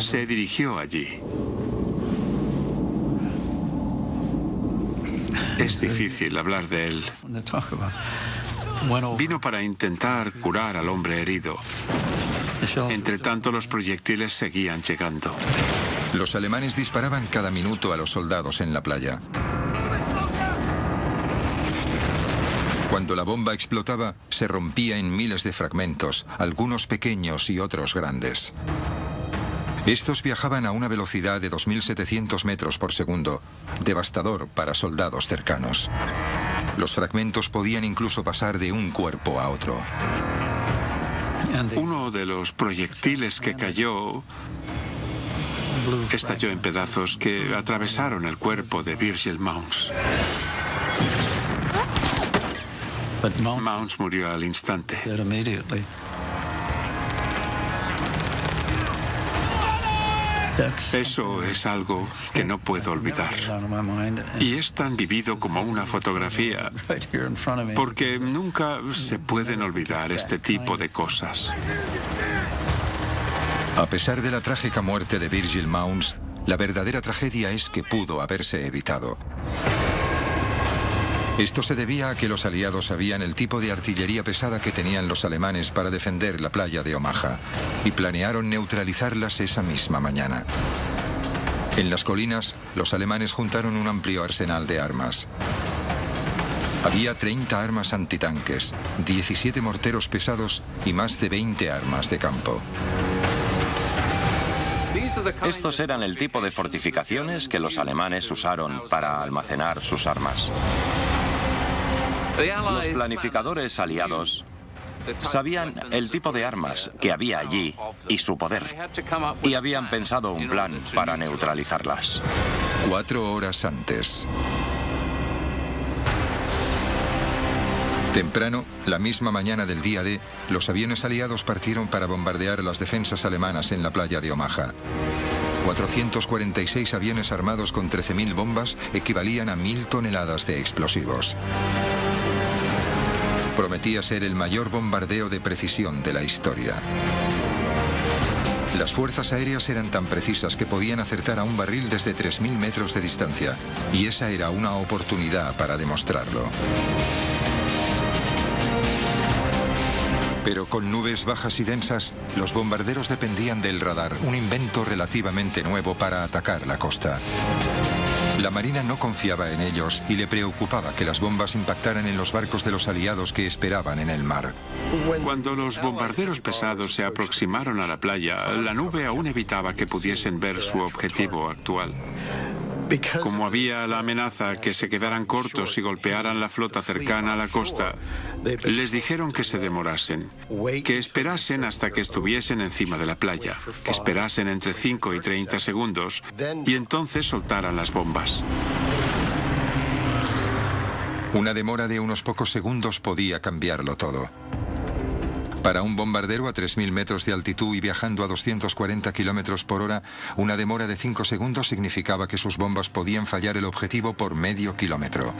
Speaker 5: Se dirigió allí. Es difícil hablar de él. Vino para intentar curar al hombre herido. Entre tanto, los proyectiles seguían llegando.
Speaker 1: Los alemanes disparaban cada minuto a los soldados en la playa. Cuando la bomba explotaba, se rompía en miles de fragmentos, algunos pequeños y otros grandes. Estos viajaban a una velocidad de 2.700 metros por segundo, devastador para soldados cercanos. Los fragmentos podían incluso pasar de un cuerpo a otro.
Speaker 5: Uno de los proyectiles que cayó estalló en pedazos que atravesaron el cuerpo de Virgil Mounds. Mounds murió al instante. Eso es algo que no puedo olvidar. Y es tan vivido como una fotografía, porque nunca se pueden olvidar este tipo de cosas.
Speaker 1: A pesar de la trágica muerte de Virgil Mounds, la verdadera tragedia es que pudo haberse evitado. Esto se debía a que los aliados sabían el tipo de artillería pesada que tenían los alemanes para defender la playa de Omaha y planearon neutralizarlas esa misma mañana. En las colinas, los alemanes juntaron un amplio arsenal de armas. Había 30 armas antitanques, 17 morteros pesados y más de 20 armas de campo.
Speaker 3: Estos eran el tipo de fortificaciones que los alemanes usaron para almacenar sus armas. Los planificadores aliados sabían el tipo de armas que había allí y su poder, y habían pensado un plan para neutralizarlas.
Speaker 1: 4 horas antes. Temprano, la misma mañana del día D, los aviones aliados partieron para bombardear las defensas alemanas en la playa de Omaha. 446 aviones armados con 13.000 bombas equivalían a 1.000 toneladas de explosivos. Prometía ser el mayor bombardeo de precisión de la historia. Las fuerzas aéreas eran tan precisas que podían acertar a un barril desde 3.000 metros de distancia, y esa era una oportunidad para demostrarlo. Pero con nubes bajas y densas, los bombarderos dependían del radar, un invento relativamente nuevo para atacar la costa. La Marina no confiaba en ellos y le preocupaba que las bombas impactaran en los barcos de los aliados que esperaban en el mar.
Speaker 5: Cuando los bombarderos pesados se aproximaron a la playa, la nube aún evitaba que pudiesen ver su objetivo actual. Como había la amenaza que se quedaran cortos y golpearan la flota cercana a la costa, les dijeron que se demorasen, que esperasen hasta que estuviesen encima de la playa, que esperasen entre 5 y 30 segundos y entonces soltaran las bombas.
Speaker 1: Una demora de unos pocos segundos podía cambiarlo todo. Para un bombardero a 3.000 metros de altitud y viajando a 240 kilómetros por hora, una demora de 5 segundos significaba que sus bombas podían fallar el objetivo por medio kilómetro.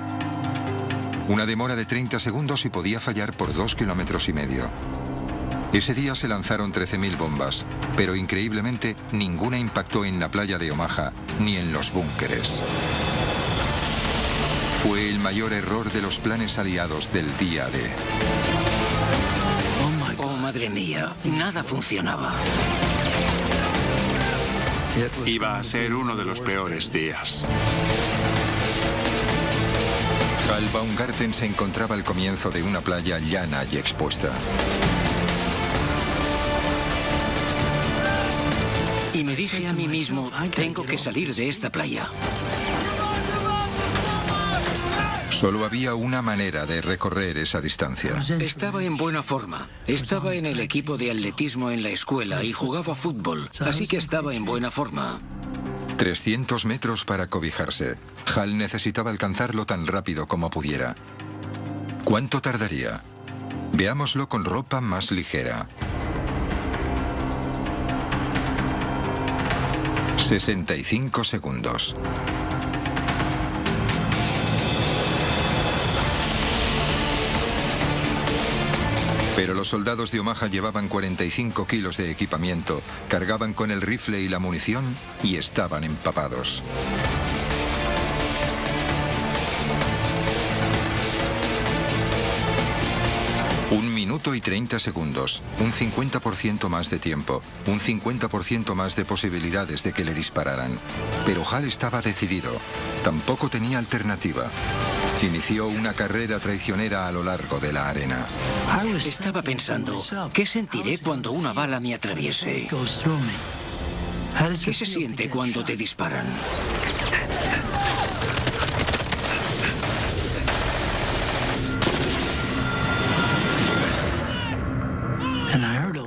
Speaker 1: Una demora de 30 segundos y podía fallar por 2,5 kilómetros. Ese día se lanzaron 13.000 bombas, pero increíblemente ninguna impactó en la playa de Omaha ni en los búnkeres. Fue el mayor error de los planes aliados del día D.
Speaker 2: Oh, madre mía, nada funcionaba.
Speaker 5: Iba a ser uno de los peores días.
Speaker 1: Hal Baumgarten se encontraba al comienzo de una playa llana y expuesta.
Speaker 2: Y me dije a mí mismo, tengo que salir de esta playa.
Speaker 1: Solo había una manera de recorrer esa distancia.
Speaker 2: Estaba en buena forma. Estaba en el equipo de atletismo en la escuela y jugaba fútbol, así que estaba en buena forma.
Speaker 1: 300 metros para cobijarse. Hal necesitaba alcanzarlo tan rápido como pudiera. ¿Cuánto tardaría? Veámoslo con ropa más ligera. 65 segundos. Pero los soldados de Omaha llevaban 45 kilos de equipamiento, cargaban con el rifle y la munición y estaban empapados. Un minuto y 30 segundos, un 50% más de tiempo, un 50% más de posibilidades de que le dispararan. Pero Hal estaba decidido, tampoco tenía alternativa. Inició una carrera traicionera a lo largo de la arena.
Speaker 2: Estaba pensando, ¿qué sentiré cuando una bala me atraviese? ¿Qué se siente cuando te disparan?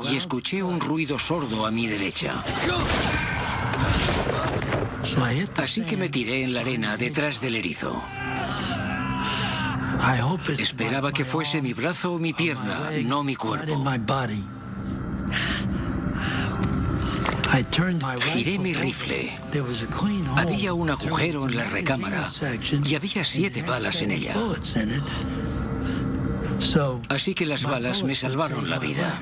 Speaker 2: Y escuché un ruido sordo a mi derecha. Así que me tiré en la arena detrás del erizo. Esperaba que fuese mi brazo o mi pierna, no mi cuerpo. Giré mi rifle. Había un agujero en la recámara y había 7 balas en ella. Así que las balas me salvaron la vida.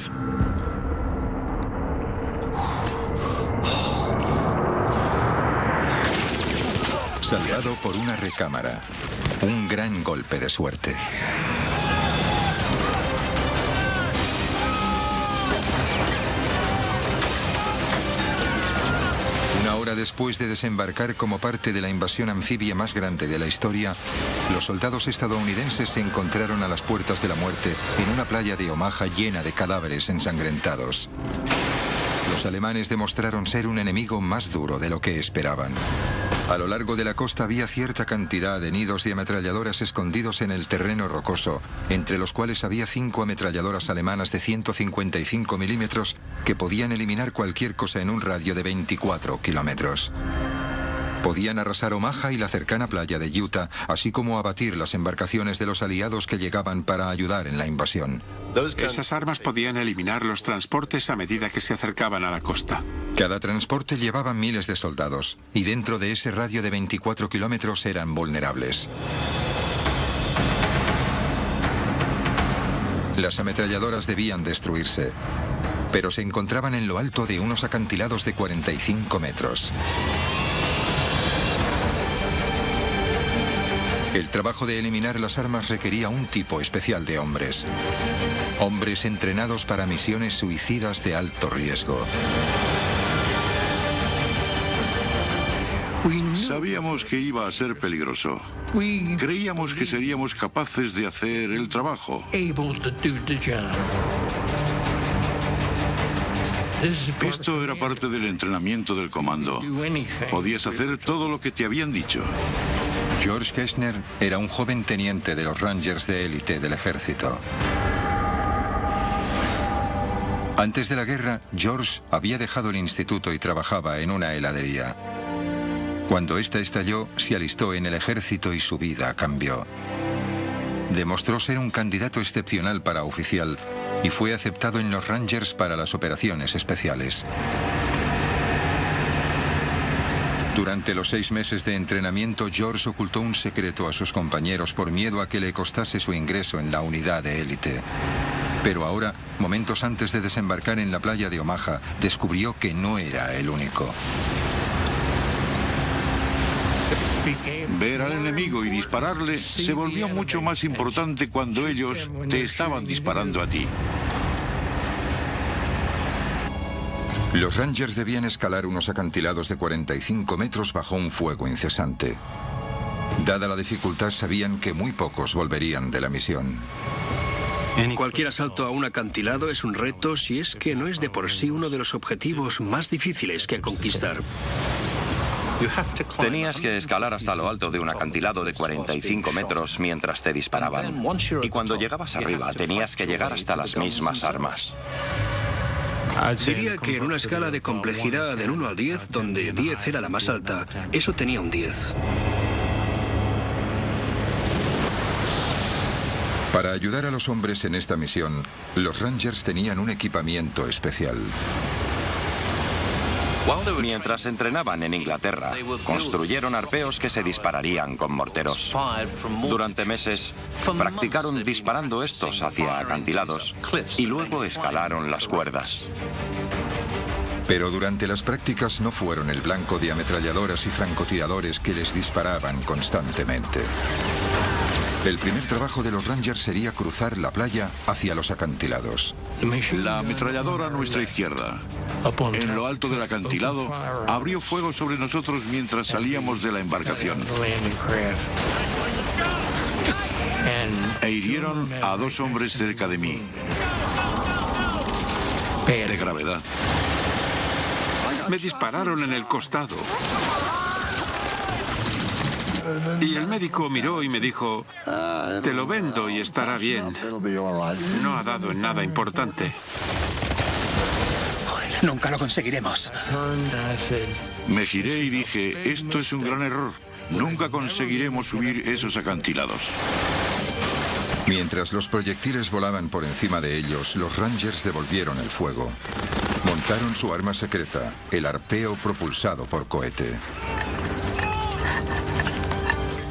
Speaker 1: Salvado por una recámara. Un gran golpe de suerte. Una hora después de desembarcar como parte de la invasión anfibia más grande de la historia, los soldados estadounidenses se encontraron a las puertas de la muerte en una playa de Omaha llena de cadáveres ensangrentados. Los alemanes demostraron ser un enemigo más duro de lo que esperaban. A lo largo de la costa había cierta cantidad de nidos de ametralladoras escondidos en el terreno rocoso, entre los cuales había 5 ametralladoras alemanas de 155 milímetros que podían eliminar cualquier cosa en un radio de 24 kilómetros. Podían arrasar Omaha y la cercana playa de Utah, así como abatir las embarcaciones de los aliados que llegaban para ayudar en la invasión.
Speaker 5: Esas armas podían eliminar los transportes a medida que se acercaban a la costa.
Speaker 1: Cada transporte llevaba miles de soldados, y dentro de ese radio de 24 kilómetros eran vulnerables. Las ametralladoras debían destruirse, pero se encontraban en lo alto de unos acantilados de 45 metros. El trabajo de eliminar las armas requería un tipo especial de hombres. Hombres entrenados para misiones suicidas de alto riesgo.
Speaker 7: Sabíamos que iba a ser peligroso. Creíamos que seríamos capaces de hacer el trabajo. Esto era parte del entrenamiento del comando. Podías hacer todo lo que te habían dicho.
Speaker 1: George Kessner era un joven teniente de los Rangers de élite del ejército. Antes de la guerra, George había dejado el instituto y trabajaba en una heladería. Cuando esta estalló, se alistó en el ejército y su vida cambió. Demostró ser un candidato excepcional para oficial y fue aceptado en los Rangers para las operaciones especiales. Durante los 6 meses de entrenamiento, George ocultó un secreto a sus compañeros por miedo a que le costase su ingreso en la unidad de élite. Pero ahora, momentos antes de desembarcar en la playa de Omaha, descubrió que no era el único.
Speaker 7: Ver al enemigo y dispararle se volvió mucho más importante cuando ellos te estaban disparando a ti.
Speaker 1: Los Rangers debían escalar unos acantilados de 45 metros bajo un fuego incesante. Dada la dificultad, sabían que muy pocos volverían de la misión.
Speaker 4: Cualquier asalto a un acantilado es un reto si es que no es de por sí uno de los objetivos más difíciles que conquistar.
Speaker 3: Tenías que escalar hasta lo alto de un acantilado de 45 metros mientras te disparaban. Y cuando llegabas arriba, tenías que llegar hasta las mismas armas.
Speaker 4: Diría que en una escala de complejidad del 1 al 10, donde 10 era la más alta, eso tenía un 10.
Speaker 1: Para ayudar a los hombres en esta misión, los Rangers tenían un equipamiento especial.
Speaker 3: Mientras entrenaban en Inglaterra, construyeron arpeos que se dispararían con morteros. Durante meses, practicaron disparando estos hacia acantilados y luego escalaron las cuerdas.
Speaker 1: Pero durante las prácticas no fueron el blanco de ametralladoras y francotiradores que les disparaban constantemente. El primer trabajo de los Rangers sería cruzar la playa hacia los acantilados.
Speaker 7: La ametralladora a nuestra izquierda, en lo alto del acantilado, abrió fuego sobre nosotros mientras salíamos de la embarcación. E hirieron a 2 hombres cerca de mí. De gravedad.
Speaker 5: Me dispararon en el costado. Y el médico miró y me dijo, te lo vendo y estará bien. No ha dado en nada importante.
Speaker 2: Nunca lo conseguiremos.
Speaker 7: Me giré y dije, esto es un gran error. Nunca conseguiremos subir esos acantilados.
Speaker 1: Mientras los proyectiles volaban por encima de ellos, los Rangers devolvieron el fuego. Montaron su arma secreta, el arpeo propulsado por cohete.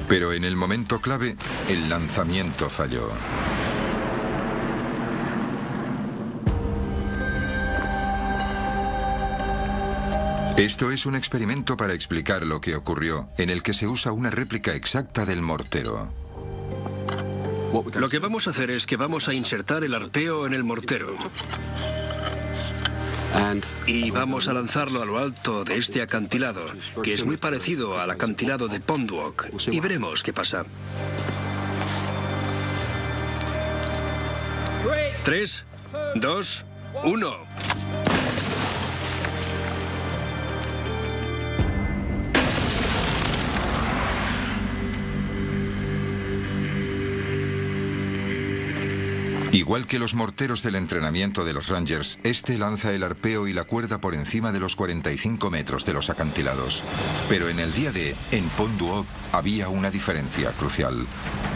Speaker 1: Pero en el momento clave, el lanzamiento falló. Esto es un experimento para explicar lo que ocurrió, en el que se usa una réplica exacta del mortero.
Speaker 4: Lo que vamos a hacer es que vamos a insertar el arpeo en el mortero. Y vamos a lanzarlo a lo alto de este acantilado, que es muy parecido al acantilado de Pondwalk. Y veremos qué pasa. 3, 2, 1.
Speaker 1: Igual que los morteros del entrenamiento de los Rangers, este lanza el arpeo y la cuerda por encima de los 45 metros de los acantilados. Pero en el día D, en Pondwalk, había una diferencia crucial.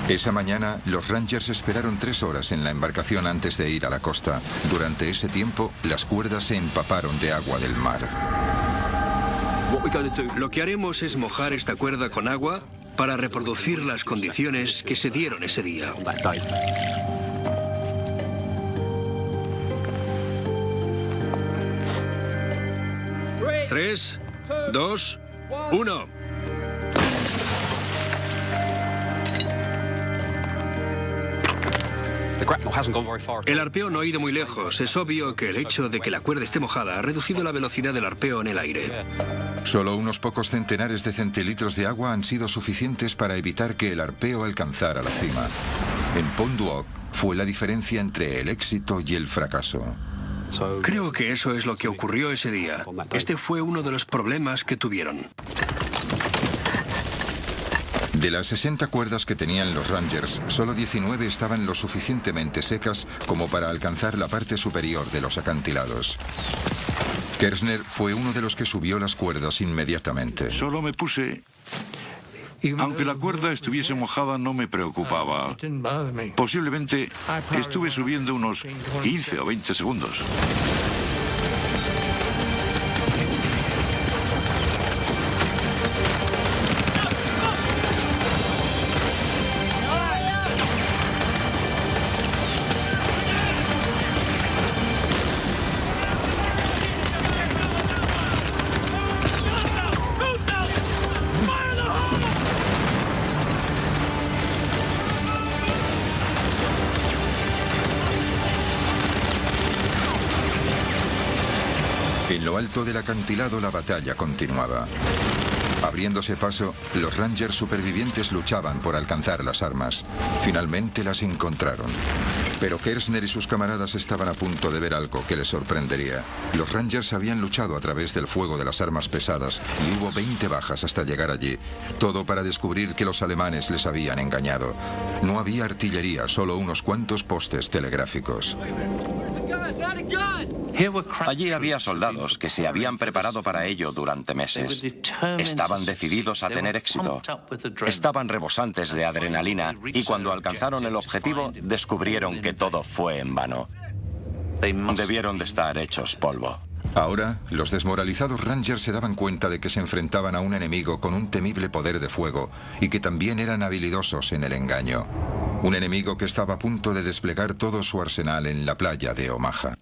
Speaker 1: Esa mañana, los Rangers esperaron 3 horas en la embarcación antes de ir a la costa. Durante ese tiempo, las cuerdas se empaparon de agua del mar.
Speaker 4: Lo que haremos es mojar esta cuerda con agua para reproducir las condiciones que se dieron ese día. 3, 2, 1. El arpeo no ha ido muy lejos. Es obvio que el hecho de que la cuerda esté mojada ha reducido la velocidad del arpeo en el aire.
Speaker 1: Solo unos pocos centenares de centilitros de agua han sido suficientes para evitar que el arpeo alcanzara la cima. En Pondwalk fue la diferencia entre el éxito y el fracaso.
Speaker 4: Creo que eso es lo que ocurrió ese día. Este fue uno de los problemas que tuvieron.
Speaker 1: De las 60 cuerdas que tenían los Rangers, solo 19 estaban lo suficientemente secas como para alcanzar la parte superior de los acantilados. Kersner fue uno de los que subió las cuerdas inmediatamente.
Speaker 7: Solo me puse... Aunque la cuerda estuviese mojada, no me preocupaba. Posiblemente estuve subiendo unos 15 o 20 segundos.
Speaker 1: En lo alto del acantilado la batalla continuaba. Abriéndose paso, los Rangers supervivientes luchaban por alcanzar las armas. Finalmente las encontraron. Pero Kershner y sus camaradas estaban a punto de ver algo que les sorprendería. Los Rangers habían luchado a través del fuego de las armas pesadas y hubo 20 bajas hasta llegar allí. Todo para descubrir que los alemanes les habían engañado. No había artillería, solo unos cuantos postes telegráficos.
Speaker 3: Allí había soldados que se habían preparado para ello durante meses. Estaban decididos a tener éxito. Estaban rebosantes de adrenalina y cuando alcanzaron el objetivo descubrieron que todo fue en vano. Debieron de estar hechos polvo.
Speaker 1: Ahora, los desmoralizados Rangers se daban cuenta de que se enfrentaban a un enemigo con un temible poder de fuego y que también eran habilidosos en el engaño. Un enemigo que estaba a punto de desplegar todo su arsenal en la playa de Omaha.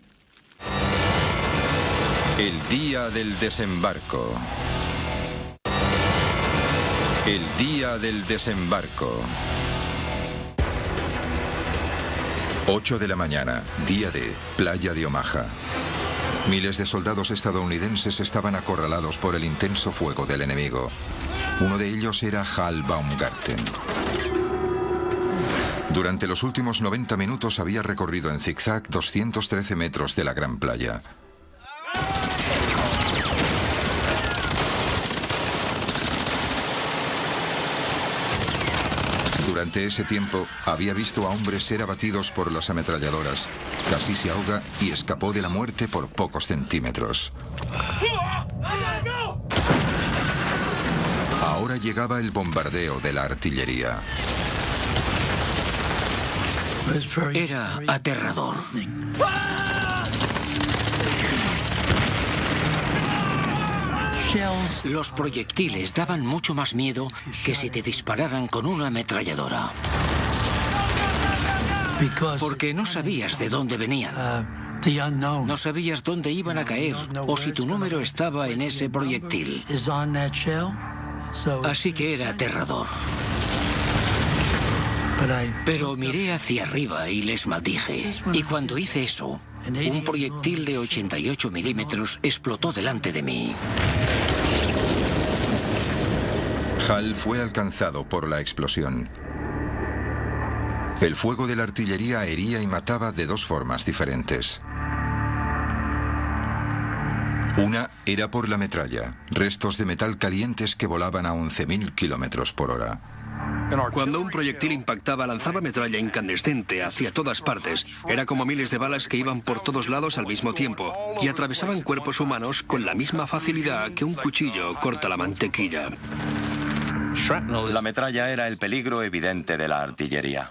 Speaker 1: El día del desembarco. El día del desembarco. 8 de la mañana, día D, playa de Omaha. Miles de soldados estadounidenses estaban acorralados por el intenso fuego del enemigo. Uno de ellos era Hal Baumgarten. Durante los últimos 90 minutos había recorrido en zigzag 213 metros de la gran playa. Durante ese tiempo, había visto a hombres ser abatidos por las ametralladoras. Casi se ahoga y escapó de la muerte por pocos centímetros. Ahora llegaba el bombardeo de la artillería.
Speaker 2: Era aterrador. Los proyectiles daban mucho más miedo que si te dispararan con una ametralladora. Porque no sabías de dónde venían. No sabías dónde iban a caer o si tu número estaba en ese proyectil. Así que era aterrador. Pero miré hacia arriba y les maldije. Y cuando hice eso, un proyectil de 88 milímetros explotó delante de mí.
Speaker 1: Hal fue alcanzado por la explosión. El fuego de la artillería hería y mataba de dos formas diferentes. Una era por la metralla, restos de metal calientes que volaban a 11.000 kilómetros por hora.
Speaker 4: Cuando un proyectil impactaba, lanzaba metralla incandescente hacia todas partes. Era como miles de balas que iban por todos lados al mismo tiempo y atravesaban cuerpos humanos con la misma facilidad que un cuchillo corta la mantequilla.
Speaker 3: La metralla era el peligro evidente de la artillería.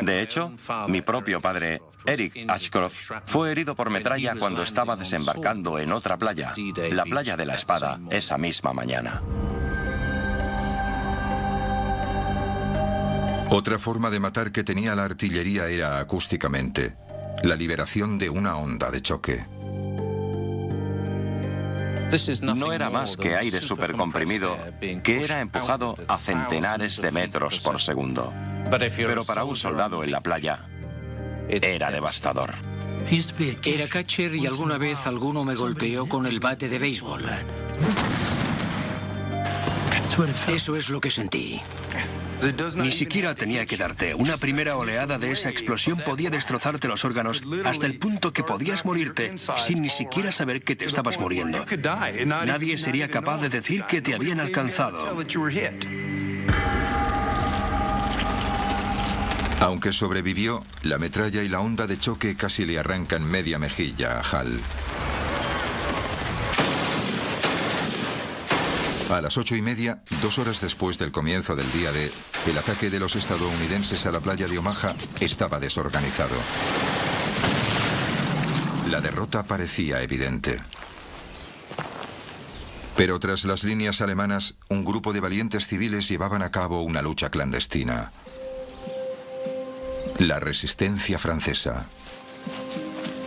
Speaker 3: De hecho, mi propio padre, Eric Ashcroft, fue herido por metralla cuando estaba desembarcando en otra playa, la playa de la Espada, esa misma mañana.
Speaker 1: Otra forma de matar que tenía la artillería era acústicamente, la liberación de una onda de choque.
Speaker 3: No era más que aire supercomprimido que era empujado a centenares de metros por segundo. Pero para un soldado en la playa, era devastador.
Speaker 2: Era catcher y alguna vez alguno me golpeó con el bate de béisbol. Eso es lo que sentí.
Speaker 4: Ni siquiera tenía que darte. Una primera oleada de esa explosión podía destrozarte los órganos hasta el punto que podías morirte sin ni siquiera saber que te estabas muriendo. Nadie sería capaz de decir que te habían alcanzado.
Speaker 1: Aunque sobrevivió, la metralla y la onda de choque casi le arrancan media mejilla a Hal. A las 8:30, 2 horas después del comienzo del día D, el ataque de los estadounidenses a la playa de Omaha estaba desorganizado. La derrota parecía evidente. Pero tras las líneas alemanas, un grupo de valientes civiles llevaban a cabo una lucha clandestina. La resistencia francesa.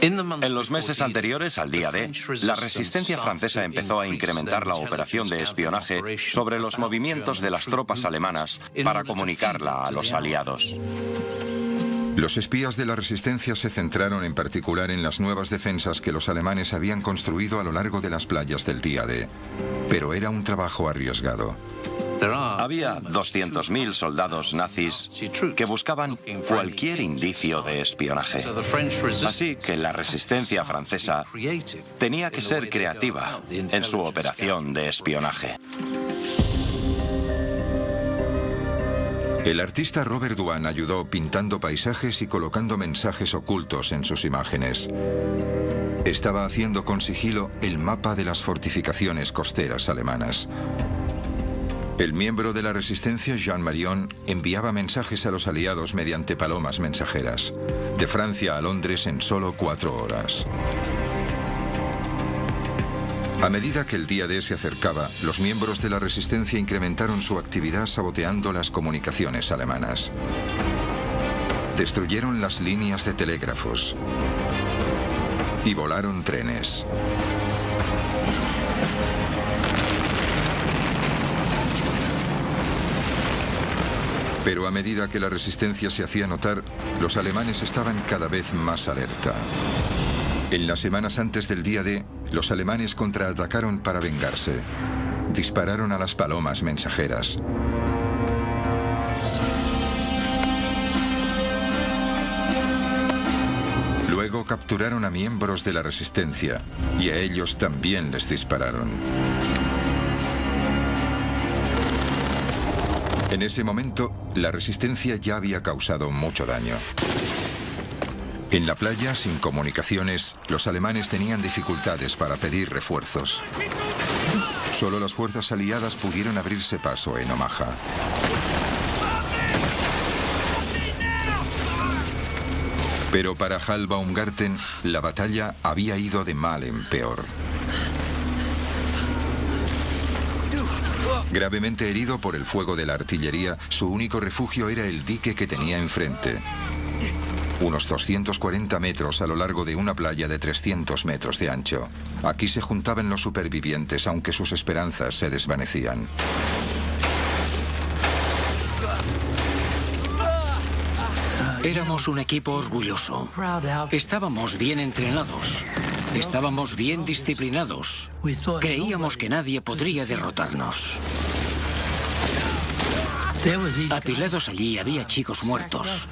Speaker 3: En los meses anteriores al día D, la resistencia francesa empezó a incrementar la operación de espionaje sobre los movimientos de las tropas alemanas para comunicarla a los aliados.
Speaker 1: Los espías de la resistencia se centraron en particular en las nuevas defensas que los alemanes habían construido a lo largo de las playas del día D, pero era un trabajo arriesgado.
Speaker 3: Había 200.000 soldados nazis que buscaban cualquier indicio de espionaje. Así que la resistencia francesa tenía que ser creativa en su operación de espionaje.
Speaker 1: El artista Robert Dwan ayudó pintando paisajes y colocando mensajes ocultos en sus imágenes. Estaba haciendo con sigilo el mapa de las fortificaciones costeras alemanas. El miembro de la resistencia, Jean Marion, enviaba mensajes a los aliados mediante palomas mensajeras, de Francia a Londres en solo 4 horas. A medida que el día D se acercaba, los miembros de la resistencia incrementaron su actividad saboteando las comunicaciones alemanas. Destruyeron las líneas de telégrafos y volaron trenes. Pero a medida que la resistencia se hacía notar, los alemanes estaban cada vez más alerta. En las semanas antes del día D, los alemanes contraatacaron para vengarse. Dispararon a las palomas mensajeras. Luego capturaron a miembros de la resistencia y a ellos también les dispararon. En ese momento, la resistencia ya había causado mucho daño. En la playa, sin comunicaciones, los alemanes tenían dificultades para pedir refuerzos. Solo las fuerzas aliadas pudieron abrirse paso en Omaha. Pero para Hal Baumgarten, la batalla había ido de mal en peor. Gravemente herido por el fuego de la artillería, su único refugio era el dique que tenía enfrente. Unos 240 metros a lo largo de una playa de 300 metros de ancho. Aquí se juntaban los supervivientes, aunque sus esperanzas se desvanecían.
Speaker 2: Éramos un equipo orgulloso. Estábamos bien entrenados. Estábamos bien disciplinados. Creíamos que nadie podría derrotarnos. Apilados allí había chicos muertos.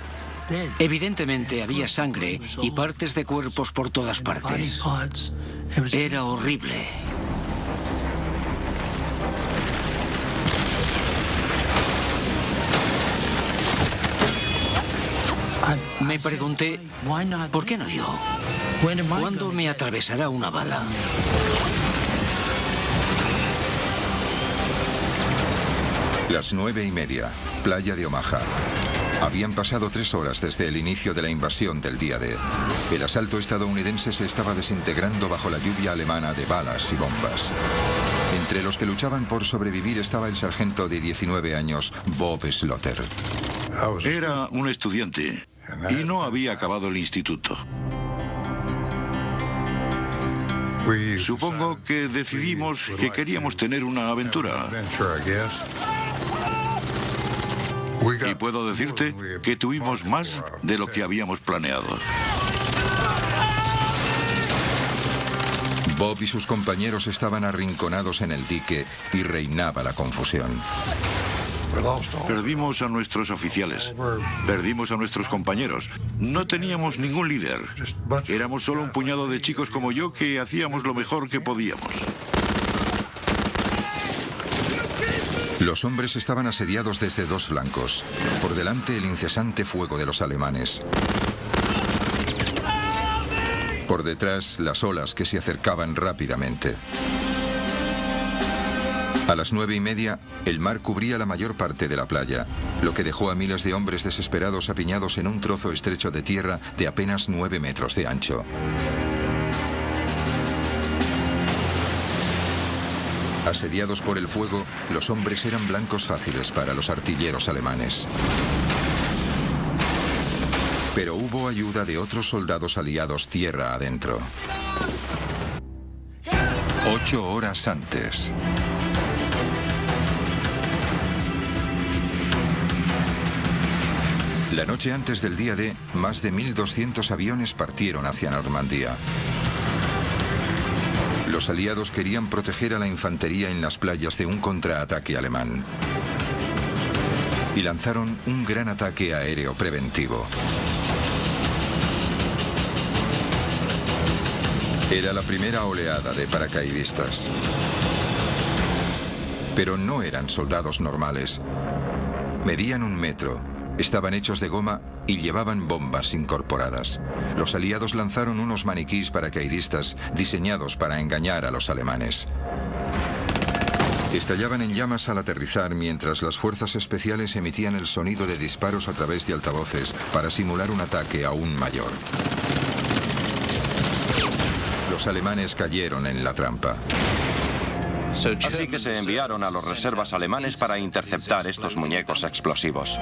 Speaker 2: Evidentemente había sangre y partes de cuerpos por todas partes. Era horrible. Me pregunté, ¿por qué no yo? ¿Cuándo me atravesará una bala?
Speaker 1: Las 9:30, playa de Omaha. Habían pasado 3 horas desde el inicio de la invasión del día D. El asalto estadounidense se estaba desintegrando bajo la lluvia alemana de balas y bombas. Entre los que luchaban por sobrevivir estaba el sargento de 19 años, Bob Slaughter.
Speaker 7: Era un estudiante y no había acabado el instituto. Supongo que decidimos que queríamos tener una aventura. Y puedo decirte que tuvimos más de lo que habíamos planeado.
Speaker 1: Bob y sus compañeros estaban arrinconados en el dique y reinaba la confusión.
Speaker 7: Perdimos a nuestros oficiales, perdimos a nuestros compañeros. No teníamos ningún líder. Éramos solo un puñado de chicos como yo que hacíamos lo mejor que podíamos.
Speaker 1: Los hombres estaban asediados desde 2 flancos. Por delante, el incesante fuego de los alemanes. Por detrás, las olas que se acercaban rápidamente. A las 9:30, el mar cubría la mayor parte de la playa, lo que dejó a miles de hombres desesperados apiñados en un trozo estrecho de tierra de apenas 9 metros de ancho. Asediados por el fuego, los hombres eran blancos fáciles para los artilleros alemanes. Pero hubo ayuda de otros soldados aliados tierra adentro. 8 horas antes. La noche antes del día D, más de 1.200 aviones partieron hacia Normandía. Los aliados querían proteger a la infantería en las playas de un contraataque alemán. Y lanzaron un gran ataque aéreo preventivo. Era la primera oleada de paracaidistas. Pero no eran soldados normales. Medían 1 metro, estaban hechos de goma y llevaban bombas incorporadas. Los aliados lanzaron unos maniquís paracaidistas diseñados para engañar a los alemanes. Estallaban en llamas al aterrizar mientras las fuerzas especiales emitían el sonido de disparos a través de altavoces para simular un ataque aún mayor. Los alemanes cayeron en la trampa.
Speaker 3: Así que se enviaron a los reservas alemanes para interceptar estos muñecos explosivos.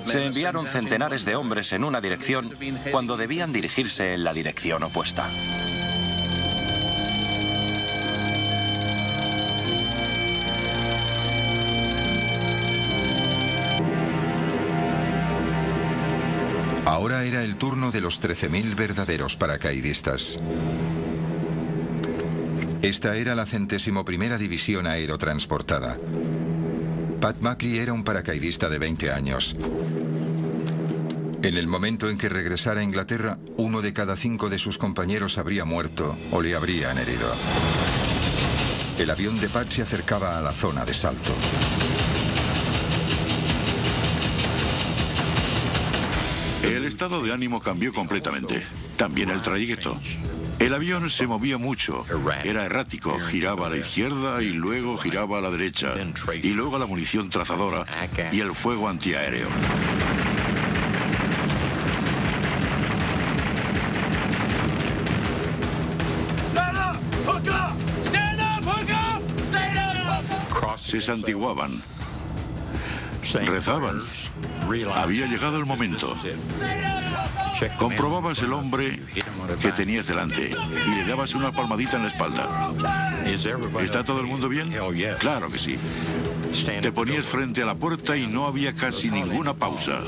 Speaker 3: Se enviaron centenares de hombres en una dirección cuando debían dirigirse en la dirección opuesta.
Speaker 1: Ahora era el turno de los 13.000 verdaderos paracaidistas. Esta era la 101ª División Aerotransportada. Pat Macri era un paracaidista de 20 años. En el momento en que regresara a Inglaterra, 1 de cada 5 de sus compañeros habría muerto o le habrían herido. El avión de Pat se acercaba a la zona de salto.
Speaker 7: El estado de ánimo cambió completamente. También el trayecto. El avión se movía mucho. Era errático. Giraba a la izquierda y luego giraba a la derecha. Y luego la munición trazadora y el fuego antiaéreo. Se santiguaban. Rezaban. Había llegado el momento. Comprobabas el hombre que tenías delante y le dabas una palmadita en la espalda. ¿Está todo el mundo bien? Claro que sí. Te ponías frente a la puerta y no había casi ninguna pausa.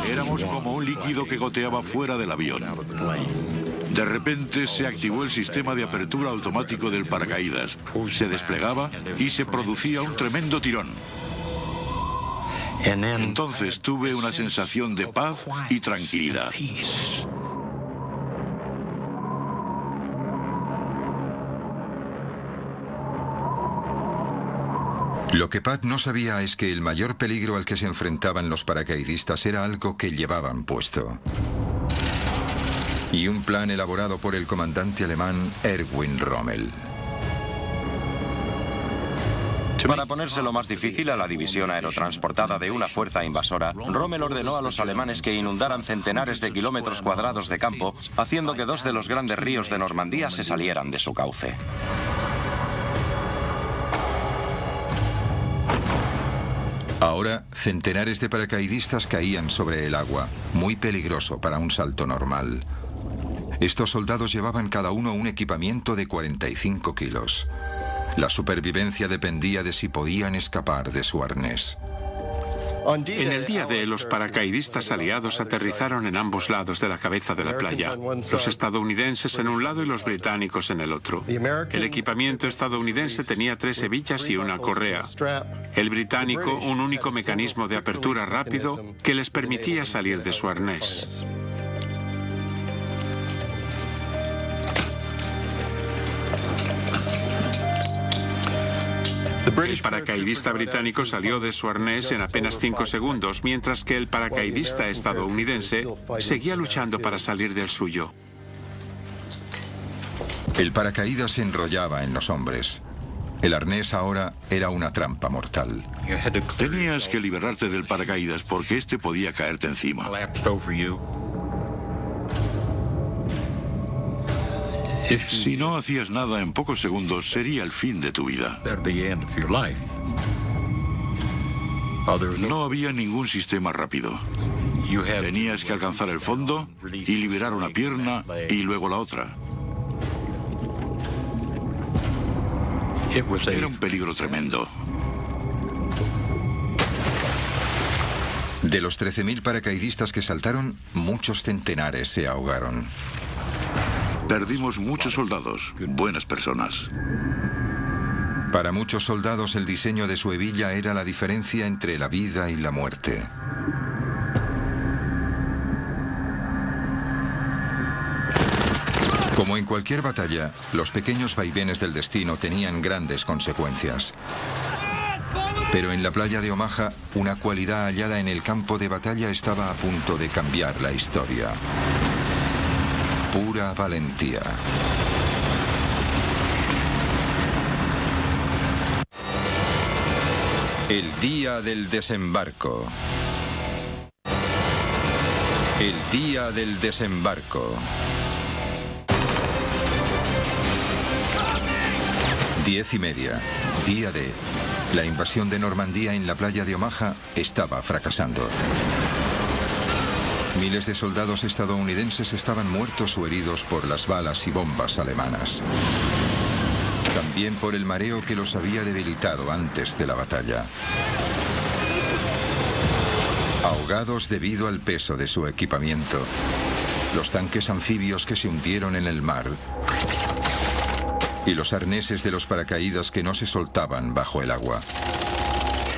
Speaker 7: Éramos como un líquido que goteaba fuera del avión. De repente se activó el sistema de apertura automático del paracaídas. Se desplegaba y se producía un tremendo tirón. Entonces tuve una sensación de paz y tranquilidad.
Speaker 1: Lo que Pat no sabía es que el mayor peligro al que se enfrentaban los paracaidistas era algo que llevaban puesto. Y un plan elaborado por el comandante alemán Erwin Rommel.
Speaker 3: Para ponérselo más difícil a la división aerotransportada de una fuerza invasora, Rommel ordenó a los alemanes que inundaran centenares de kilómetros cuadrados de campo, haciendo que 2 de los grandes ríos de Normandía se salieran de su cauce.
Speaker 1: Ahora, centenares de paracaidistas caían sobre el agua, muy peligroso para un salto normal. Estos soldados llevaban cada uno un equipamiento de 45 kilos. La supervivencia dependía de si podían escapar de su arnés.
Speaker 5: En el día D, los paracaidistas aliados aterrizaron en ambos lados de la cabeza de la playa. Los estadounidenses en un lado y los británicos en el otro. El equipamiento estadounidense tenía 3 hebillas y una correa. El británico, un único mecanismo de apertura rápido que les permitía salir de su arnés. El paracaidista británico salió de su arnés en apenas 5 segundos, mientras que el paracaidista estadounidense seguía luchando para salir del suyo.
Speaker 1: El paracaídas se enrollaba en los hombres. El arnés ahora era una trampa mortal.
Speaker 7: Tenías que liberarte del paracaídas porque este podía caerte encima. Si no hacías nada en pocos segundos, sería el fin de tu vida. No había ningún sistema rápido. Tenías que alcanzar el fondo y liberar una pierna y luego la otra. Era un peligro tremendo.
Speaker 1: De los 13.000 paracaidistas que saltaron, muchos centenares se ahogaron.
Speaker 7: Perdimos muchos soldados, buenas personas.
Speaker 1: Para muchos soldados el diseño de su hebilla era la diferencia entre la vida y la muerte. Como en cualquier batalla, los pequeños vaivenes del destino tenían grandes consecuencias. Pero en la playa de Omaha, una cualidad hallada en el campo de batalla estaba a punto de cambiar la historia. Pura valentía. El día del desembarco. El día del desembarco. 10:30, día D. La invasión de Normandía en la playa de Omaha estaba fracasando. Miles de soldados estadounidenses estaban muertos o heridos por las balas y bombas alemanas. También por el mareo que los había debilitado antes de la batalla. Ahogados debido al peso de su equipamiento. Los tanques anfibios que se hundieron en el mar. Y los arneses de los paracaídas que no se soltaban bajo el agua.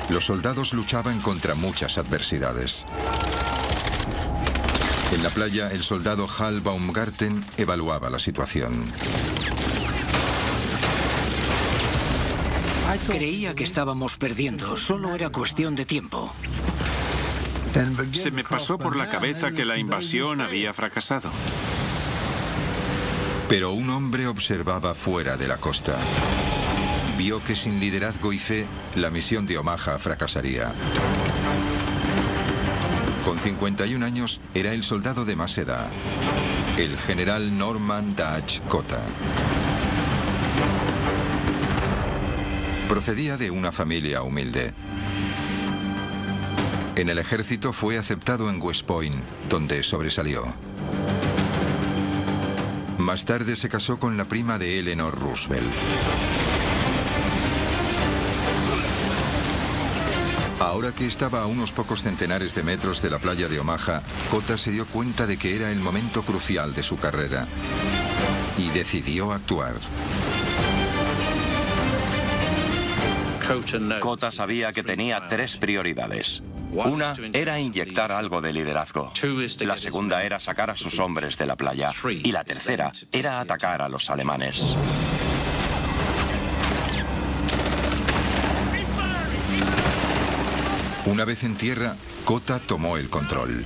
Speaker 1: Los soldados luchaban contra muchas adversidades. En la playa, el soldado Hal Baumgarten evaluaba la situación.
Speaker 2: Creía que estábamos perdiendo, solo era cuestión de tiempo.
Speaker 5: Se me pasó por la cabeza que la invasión había fracasado.
Speaker 1: Pero un hombre observaba fuera de la costa. Vio que sin liderazgo y fe, la misión de Omaha fracasaría. Con 51 años, era el soldado de más edad, el general Norman Dutch Cotta. Procedía de una familia humilde. En el ejército fue aceptado en West Point, donde sobresalió. Más tarde se casó con la prima de Eleanor Roosevelt. Ahora que estaba a unos pocos centenares de metros de la playa de Omaha, Cotta se dio cuenta de que era el momento crucial de su carrera y decidió actuar.
Speaker 3: Cotta sabía que tenía 3 prioridades. Una era inyectar algo de liderazgo. La segunda era sacar a sus hombres de la playa. Y la tercera era atacar a los alemanes.
Speaker 1: Una vez en tierra, Cotta tomó el control.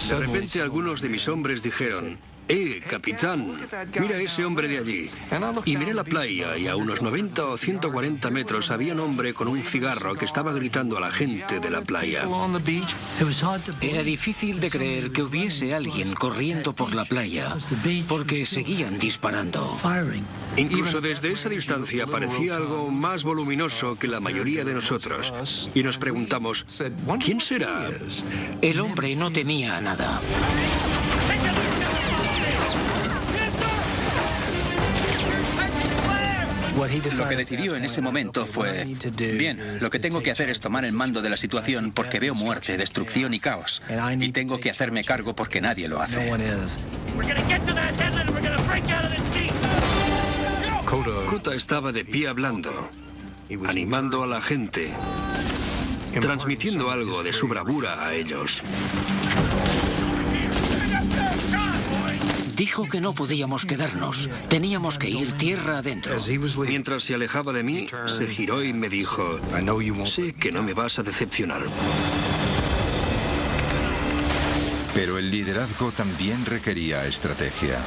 Speaker 4: De repente algunos de mis hombres dijeron: capitán, mira ese hombre de allí. Y miré la playa y a unos 90 o 140 metros había un hombre con un cigarro que estaba gritando a la gente de la playa.
Speaker 2: Era difícil de creer que hubiese alguien corriendo por la playa, porque seguían disparando.
Speaker 4: Incluso desde esa distancia parecía algo más voluminoso que la mayoría de nosotros. Y nos preguntamos, ¿quién será?
Speaker 2: El hombre no temía a nada.
Speaker 6: Lo que decidió en ese momento fue: bien, lo que tengo que hacer es tomar el mando de la situación porque veo muerte, destrucción y caos. Y tengo que hacerme cargo porque nadie lo hace.
Speaker 4: Cotta estaba de pie hablando, animando a la gente, transmitiendo algo de su bravura a ellos.
Speaker 2: Dijo que no podíamos quedarnos, teníamos que ir tierra adentro.
Speaker 4: Mientras se alejaba de mí, se giró y me dijo: sé que no me vas a decepcionar.
Speaker 1: Pero el liderazgo también requería estrategia.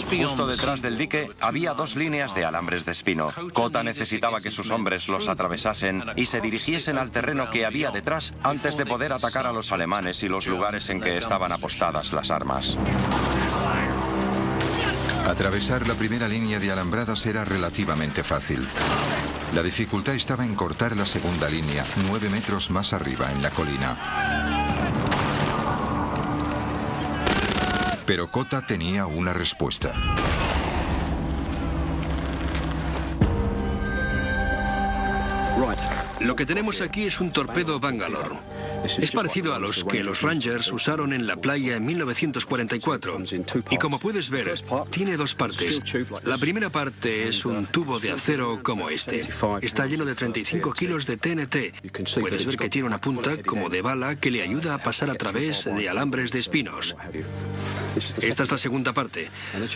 Speaker 3: Justo detrás del dique había 2 líneas de alambres de espino. Cotta necesitaba que sus hombres los atravesasen y se dirigiesen al terreno que había detrás antes de poder atacar a los alemanes y los lugares en que estaban apostadas las armas.
Speaker 1: Atravesar la primera línea de alambradas era relativamente fácil. La dificultad estaba en cortar la segunda línea, 9 metros más arriba en la colina. Pero Cotta tenía una respuesta.
Speaker 4: Lo que tenemos aquí es un torpedo Bangalore. Es parecido a los que los Rangers usaron en la playa en 1944. Y como puedes ver, tiene dos partes. La primera parte es un tubo de acero como este. Está lleno de 35 kilos de TNT. Puedes ver que tiene una punta como de bala que le ayuda a pasar a través de alambres de espinos. Esta es la segunda parte.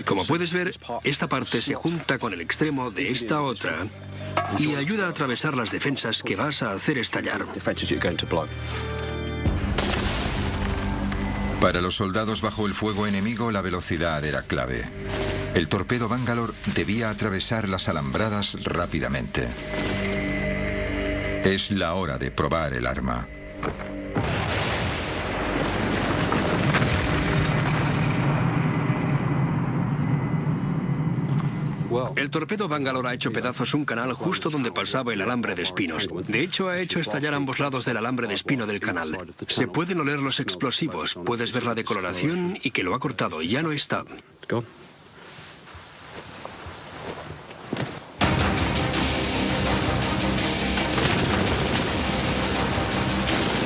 Speaker 4: Como puedes ver, esta parte se junta con el extremo de esta otra y ayuda a atravesar las defensas que vas a hacer estallar.
Speaker 1: Para los soldados bajo el fuego enemigo, la velocidad era clave. El torpedo Bangalore debía atravesar las alambradas rápidamente. Es la hora de probar el arma.
Speaker 4: El torpedo Bangalore ha hecho pedazos un canal justo donde pasaba el alambre de espinos. De hecho, ha hecho estallar ambos lados del alambre de espino del canal. Se pueden oler los explosivos, puedes ver la decoloración y que lo ha cortado. Ya no está.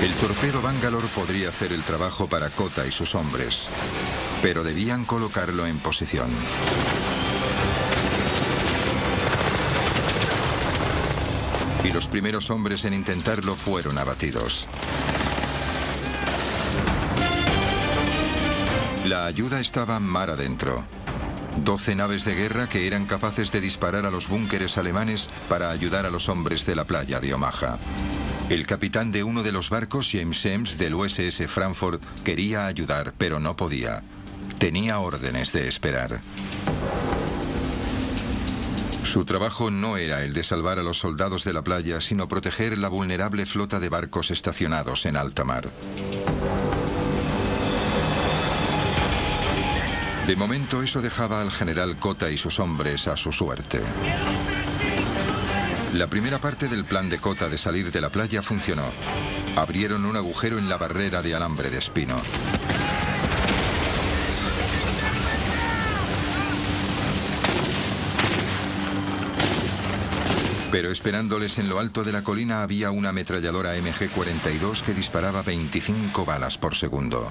Speaker 1: El torpedo Bangalore podría hacer el trabajo para Kota y sus hombres, pero debían colocarlo en posición. Y los primeros hombres en intentarlo fueron abatidos. La ayuda estaba mar adentro. 12 naves de guerra que eran capaces de disparar a los búnkeres alemanes para ayudar a los hombres de la playa de Omaha. El capitán de uno de los barcos, James Eames, del USS Frankfurt, quería ayudar, pero no podía. Tenía órdenes de esperar. Su trabajo no era el de salvar a los soldados de la playa, sino proteger la vulnerable flota de barcos estacionados en alta mar. De momento, eso dejaba al general Kota y sus hombres a su suerte. La primera parte del plan de Kota de salir de la playa funcionó. Abrieron un agujero en la barrera de alambre de espino. Pero esperándoles en lo alto de la colina había una ametralladora MG-42 que disparaba 25 balas por segundo.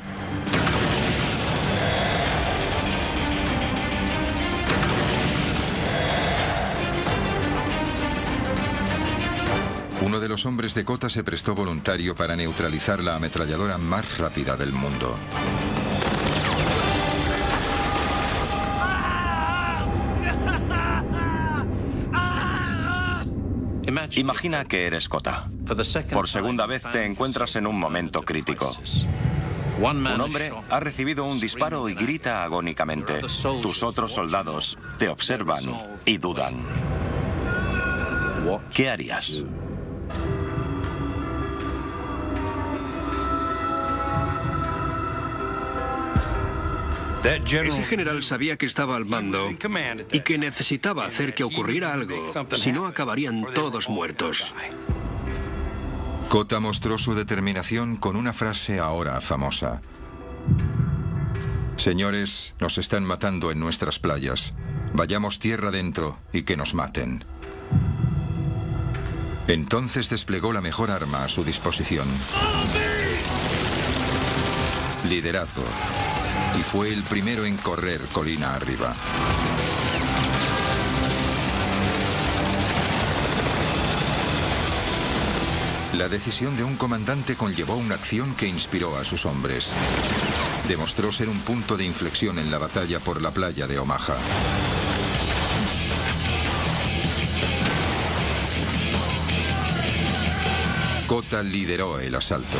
Speaker 1: Uno de los hombres de Kota se prestó voluntario para neutralizar la ametralladora más rápida del mundo.
Speaker 3: Imagina que eres Kota. Por segunda vez te encuentras en un momento crítico. Un hombre ha recibido un disparo y grita agónicamente. Tus otros soldados te observan y dudan. ¿Qué harías?
Speaker 4: Ese general sabía que estaba al mando y que necesitaba hacer que ocurriera algo, si no acabarían todos muertos.
Speaker 1: Kota mostró su determinación con una frase ahora famosa. Señores, nos están matando en nuestras playas. Vayamos tierra adentro y que nos maten. Entonces desplegó la mejor arma a su disposición. Liderazgo. Y fue el primero en correr colina arriba. La decisión de un comandante conllevó una acción que inspiró a sus hombres. Demostró ser un punto de inflexión en la batalla por la playa de Omaha. Kota lideró el asalto.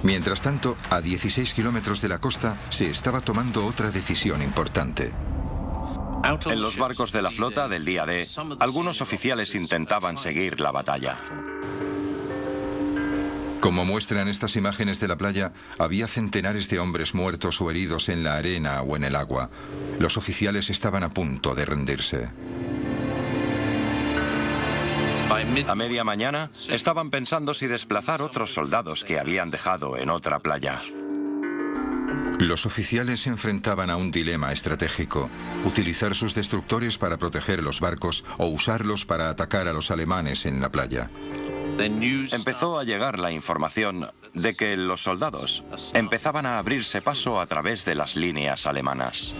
Speaker 1: Mientras tanto, a 16 kilómetros de la costa, se estaba tomando otra decisión importante.
Speaker 3: En los barcos de la flota del día D, algunos oficiales intentaban seguir la batalla.
Speaker 1: Como muestran estas imágenes de la playa, había centenares de hombres muertos o heridos en la arena o en el agua. Los oficiales estaban a punto de rendirse.
Speaker 3: A media mañana, estaban pensando si desplazar otros soldados que habían dejado en otra playa.
Speaker 1: Los oficiales se enfrentaban a un dilema estratégico: utilizar sus destructores para proteger los barcos o usarlos para atacar a los alemanes en la playa.
Speaker 3: Empezó a llegar la información de que los soldados empezaban a abrirse paso a través de las líneas alemanas.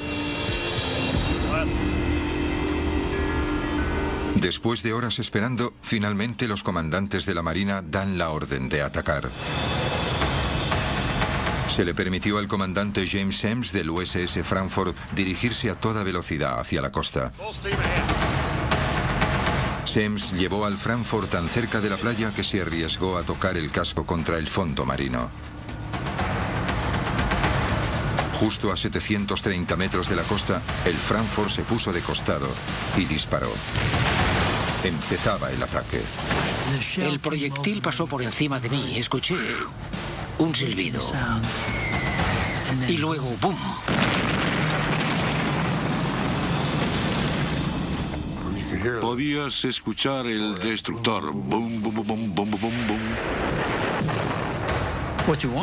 Speaker 1: Después de horas esperando, finalmente los comandantes de la Marina dan la orden de atacar. Se le permitió al comandante James Semmes del USS Frankfurt dirigirse a toda velocidad hacia la costa. Semmes llevó al Frankfurt tan cerca de la playa que se arriesgó a tocar el casco contra el fondo marino. Justo a 730 metros de la costa, el Frankfurt se puso de costado y disparó. Empezaba el ataque.
Speaker 2: El proyectil pasó por encima de mí. Escuché un silbido. Y luego, ¡bum!
Speaker 7: Podías escuchar el destructor. Bum, bum, bum, bum, bum, bum, bum.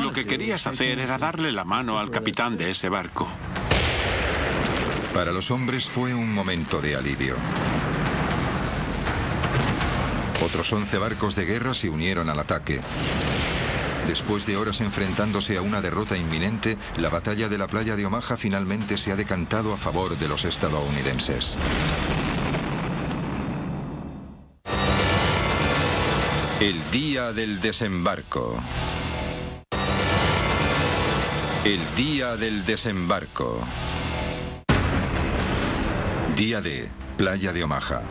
Speaker 5: Lo que querías hacer era darle la mano al capitán de ese barco.
Speaker 1: Para los hombres fue un momento de alivio. Otros 11 barcos de guerra se unieron al ataque. Después de horas enfrentándose a una derrota inminente, la batalla de la playa de Omaha finalmente se ha decantado a favor de los estadounidenses. El día del desembarco. El día del desembarco. Día D, playa de Omaha.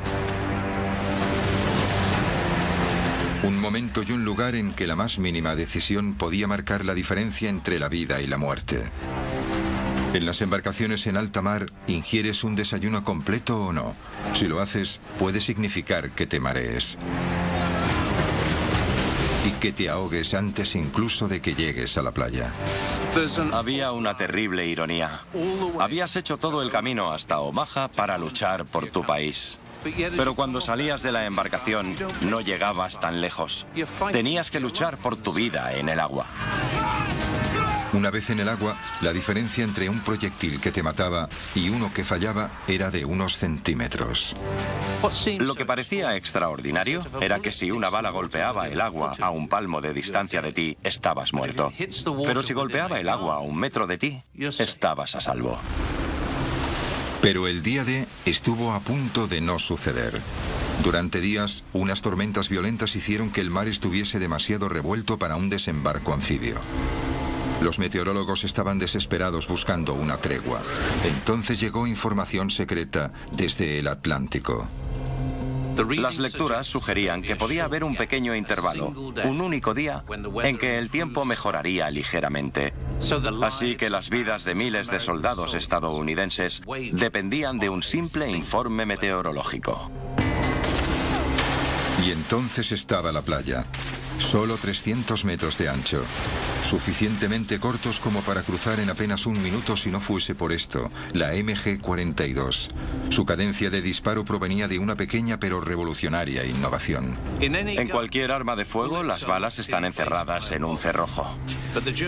Speaker 1: Un momento y un lugar en que la más mínima decisión podía marcar la diferencia entre la vida y la muerte. En las embarcaciones en alta mar, ¿ingieres un desayuno completo o no? Si lo haces, puede significar que te marees. Y que te ahogues antes incluso de que llegues a la playa.
Speaker 3: Había una terrible ironía. Habías hecho todo el camino hasta Omaha para luchar por tu país. Pero cuando salías de la embarcación, no llegabas tan lejos. Tenías que luchar por tu vida en el agua.
Speaker 1: Una vez en el agua, la diferencia entre un proyectil que te mataba y uno que fallaba era de unos centímetros.
Speaker 3: Lo que parecía extraordinario era que si una bala golpeaba el agua a un palmo de distancia de ti, estabas muerto. Pero si golpeaba el agua a 1 metro de ti, estabas a salvo.
Speaker 1: Pero el día D estuvo a punto de no suceder. Durante días, unas tormentas violentas hicieron que el mar estuviese demasiado revuelto para un desembarco anfibio. Los meteorólogos estaban desesperados buscando una tregua. Entonces llegó información secreta desde el Atlántico.
Speaker 3: Las lecturas sugerían que podía haber un pequeño intervalo, un único día, en que el tiempo mejoraría ligeramente. Así que las vidas de miles de soldados estadounidenses dependían de un simple informe meteorológico.
Speaker 1: Y entonces estaba la playa. Solo 300 metros de ancho, suficientemente cortos como para cruzar en apenas 1 minuto si no fuese por esto, la MG-42. Su cadencia de disparo provenía de una pequeña pero revolucionaria innovación.
Speaker 3: En cualquier arma de fuego, las balas están encerradas en un cerrojo.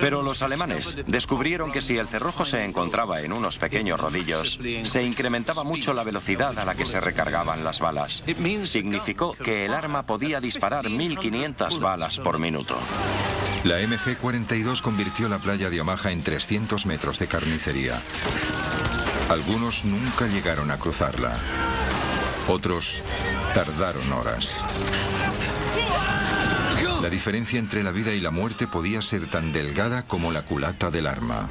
Speaker 3: Pero los alemanes descubrieron que si el cerrojo se encontraba en unos pequeños rodillos, se incrementaba mucho la velocidad a la que se recargaban las balas. Significó que el arma podía disparar 1500 balas por minuto.
Speaker 1: La MG-42 convirtió la playa de Omaha en 300 metros de carnicería. Algunos nunca llegaron a cruzarla. Otros tardaron horas. La diferencia entre la vida y la muerte podía ser tan delgada como la culata del arma.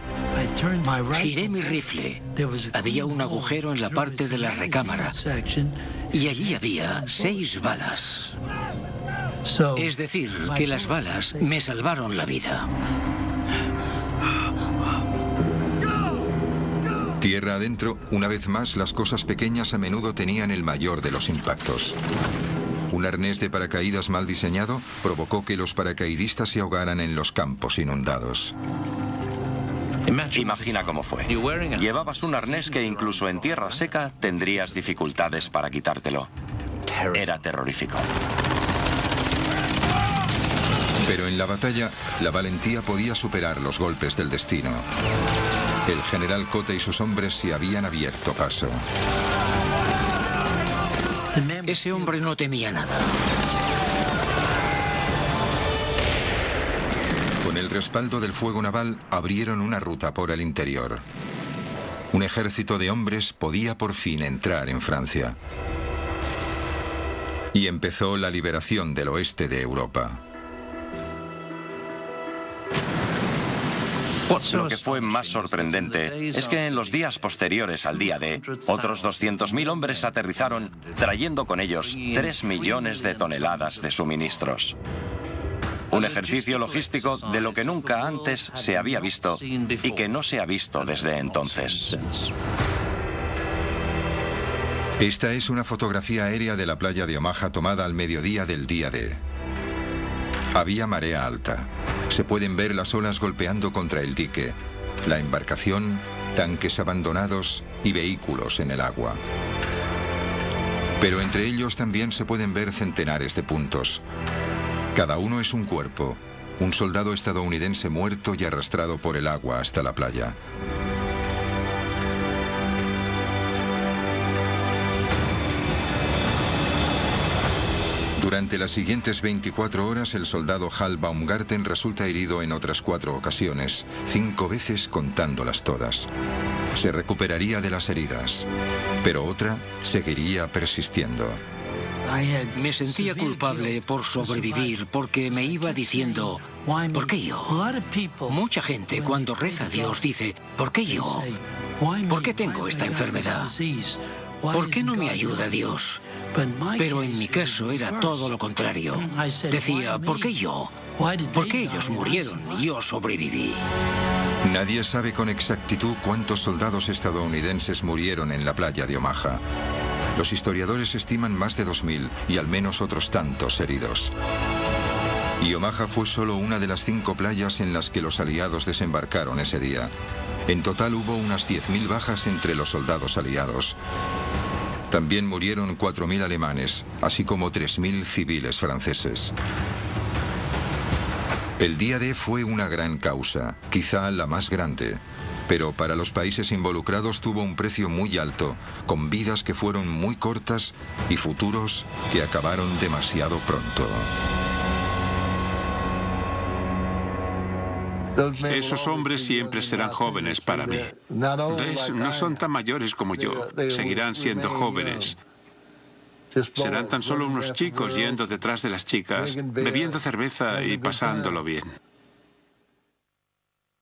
Speaker 2: Giré mi rifle. Había un agujero en la parte de la recámara. Y allí había 6 balas. Es decir, que las balas me salvaron la vida.
Speaker 1: Tierra adentro, una vez más, las cosas pequeñas a menudo tenían el mayor de los impactos. Un arnés de paracaídas mal diseñado provocó que los paracaidistas se ahogaran en los campos inundados.
Speaker 3: Imagina cómo fue. Llevabas un arnés que incluso en tierra seca tendrías dificultades para quitártelo. Era terrorífico.
Speaker 1: Pero en en la batalla, la valentía podía superar los golpes del destino. El general Cota y sus hombres se habían abierto paso.
Speaker 2: Ese hombre no temía nada.
Speaker 1: Con el respaldo del fuego naval, abrieron una ruta por el interior. Un ejército de hombres podía por fin entrar en Francia. Y empezó la liberación del oeste de Europa.
Speaker 3: Lo que fue más sorprendente es que en los días posteriores al día D, otros 200.000 hombres aterrizaron, trayendo con ellos 3 millones de toneladas de suministros. Un ejercicio logístico de lo que nunca antes se había visto y que no se ha visto desde entonces.
Speaker 1: Esta es una fotografía aérea de la playa de Omaha tomada al mediodía del día D. Había marea alta. Se pueden ver las olas golpeando contra el dique, la embarcación, tanques abandonados y vehículos en el agua. Pero entre ellos también se pueden ver centenares de puntos. Cada uno es un cuerpo, un soldado estadounidense muerto y arrastrado por el agua hasta la playa. Durante las siguientes 24 horas, el soldado Hal Baumgarten resulta herido en otras 4 ocasiones, 5 veces contándolas todas. Se recuperaría de las heridas, pero otra seguiría persistiendo.
Speaker 2: Me sentía culpable por sobrevivir porque me iba diciendo, ¿por qué yo? Mucha gente cuando reza a Dios dice, ¿por qué yo? ¿Por qué tengo esta enfermedad? ¿Por qué no me ayuda Dios? Pero en mi caso era todo lo contrario. Decía, ¿por qué yo? ¿Por qué ellos murieron y yo sobreviví?
Speaker 1: Nadie sabe con exactitud cuántos soldados estadounidenses murieron en la playa de Omaha. Los historiadores estiman más de 2.000 y al menos otros tantos heridos. Y Omaha fue solo una de las 5 playas en las que los aliados desembarcaron ese día. En total hubo unas 10.000 bajas entre los soldados aliados. También murieron 4.000 alemanes, así como 3.000 civiles franceses. El día D fue una gran causa, quizá la más grande, pero para los países involucrados tuvo un precio muy alto, con vidas que fueron muy cortas y futuros que acabaron demasiado pronto.
Speaker 5: Esos hombres siempre serán jóvenes para mí. ¿Ves? No son tan mayores como yo. Seguirán siendo jóvenes. Serán tan solo unos chicos yendo detrás de las chicas, bebiendo cerveza y pasándolo bien.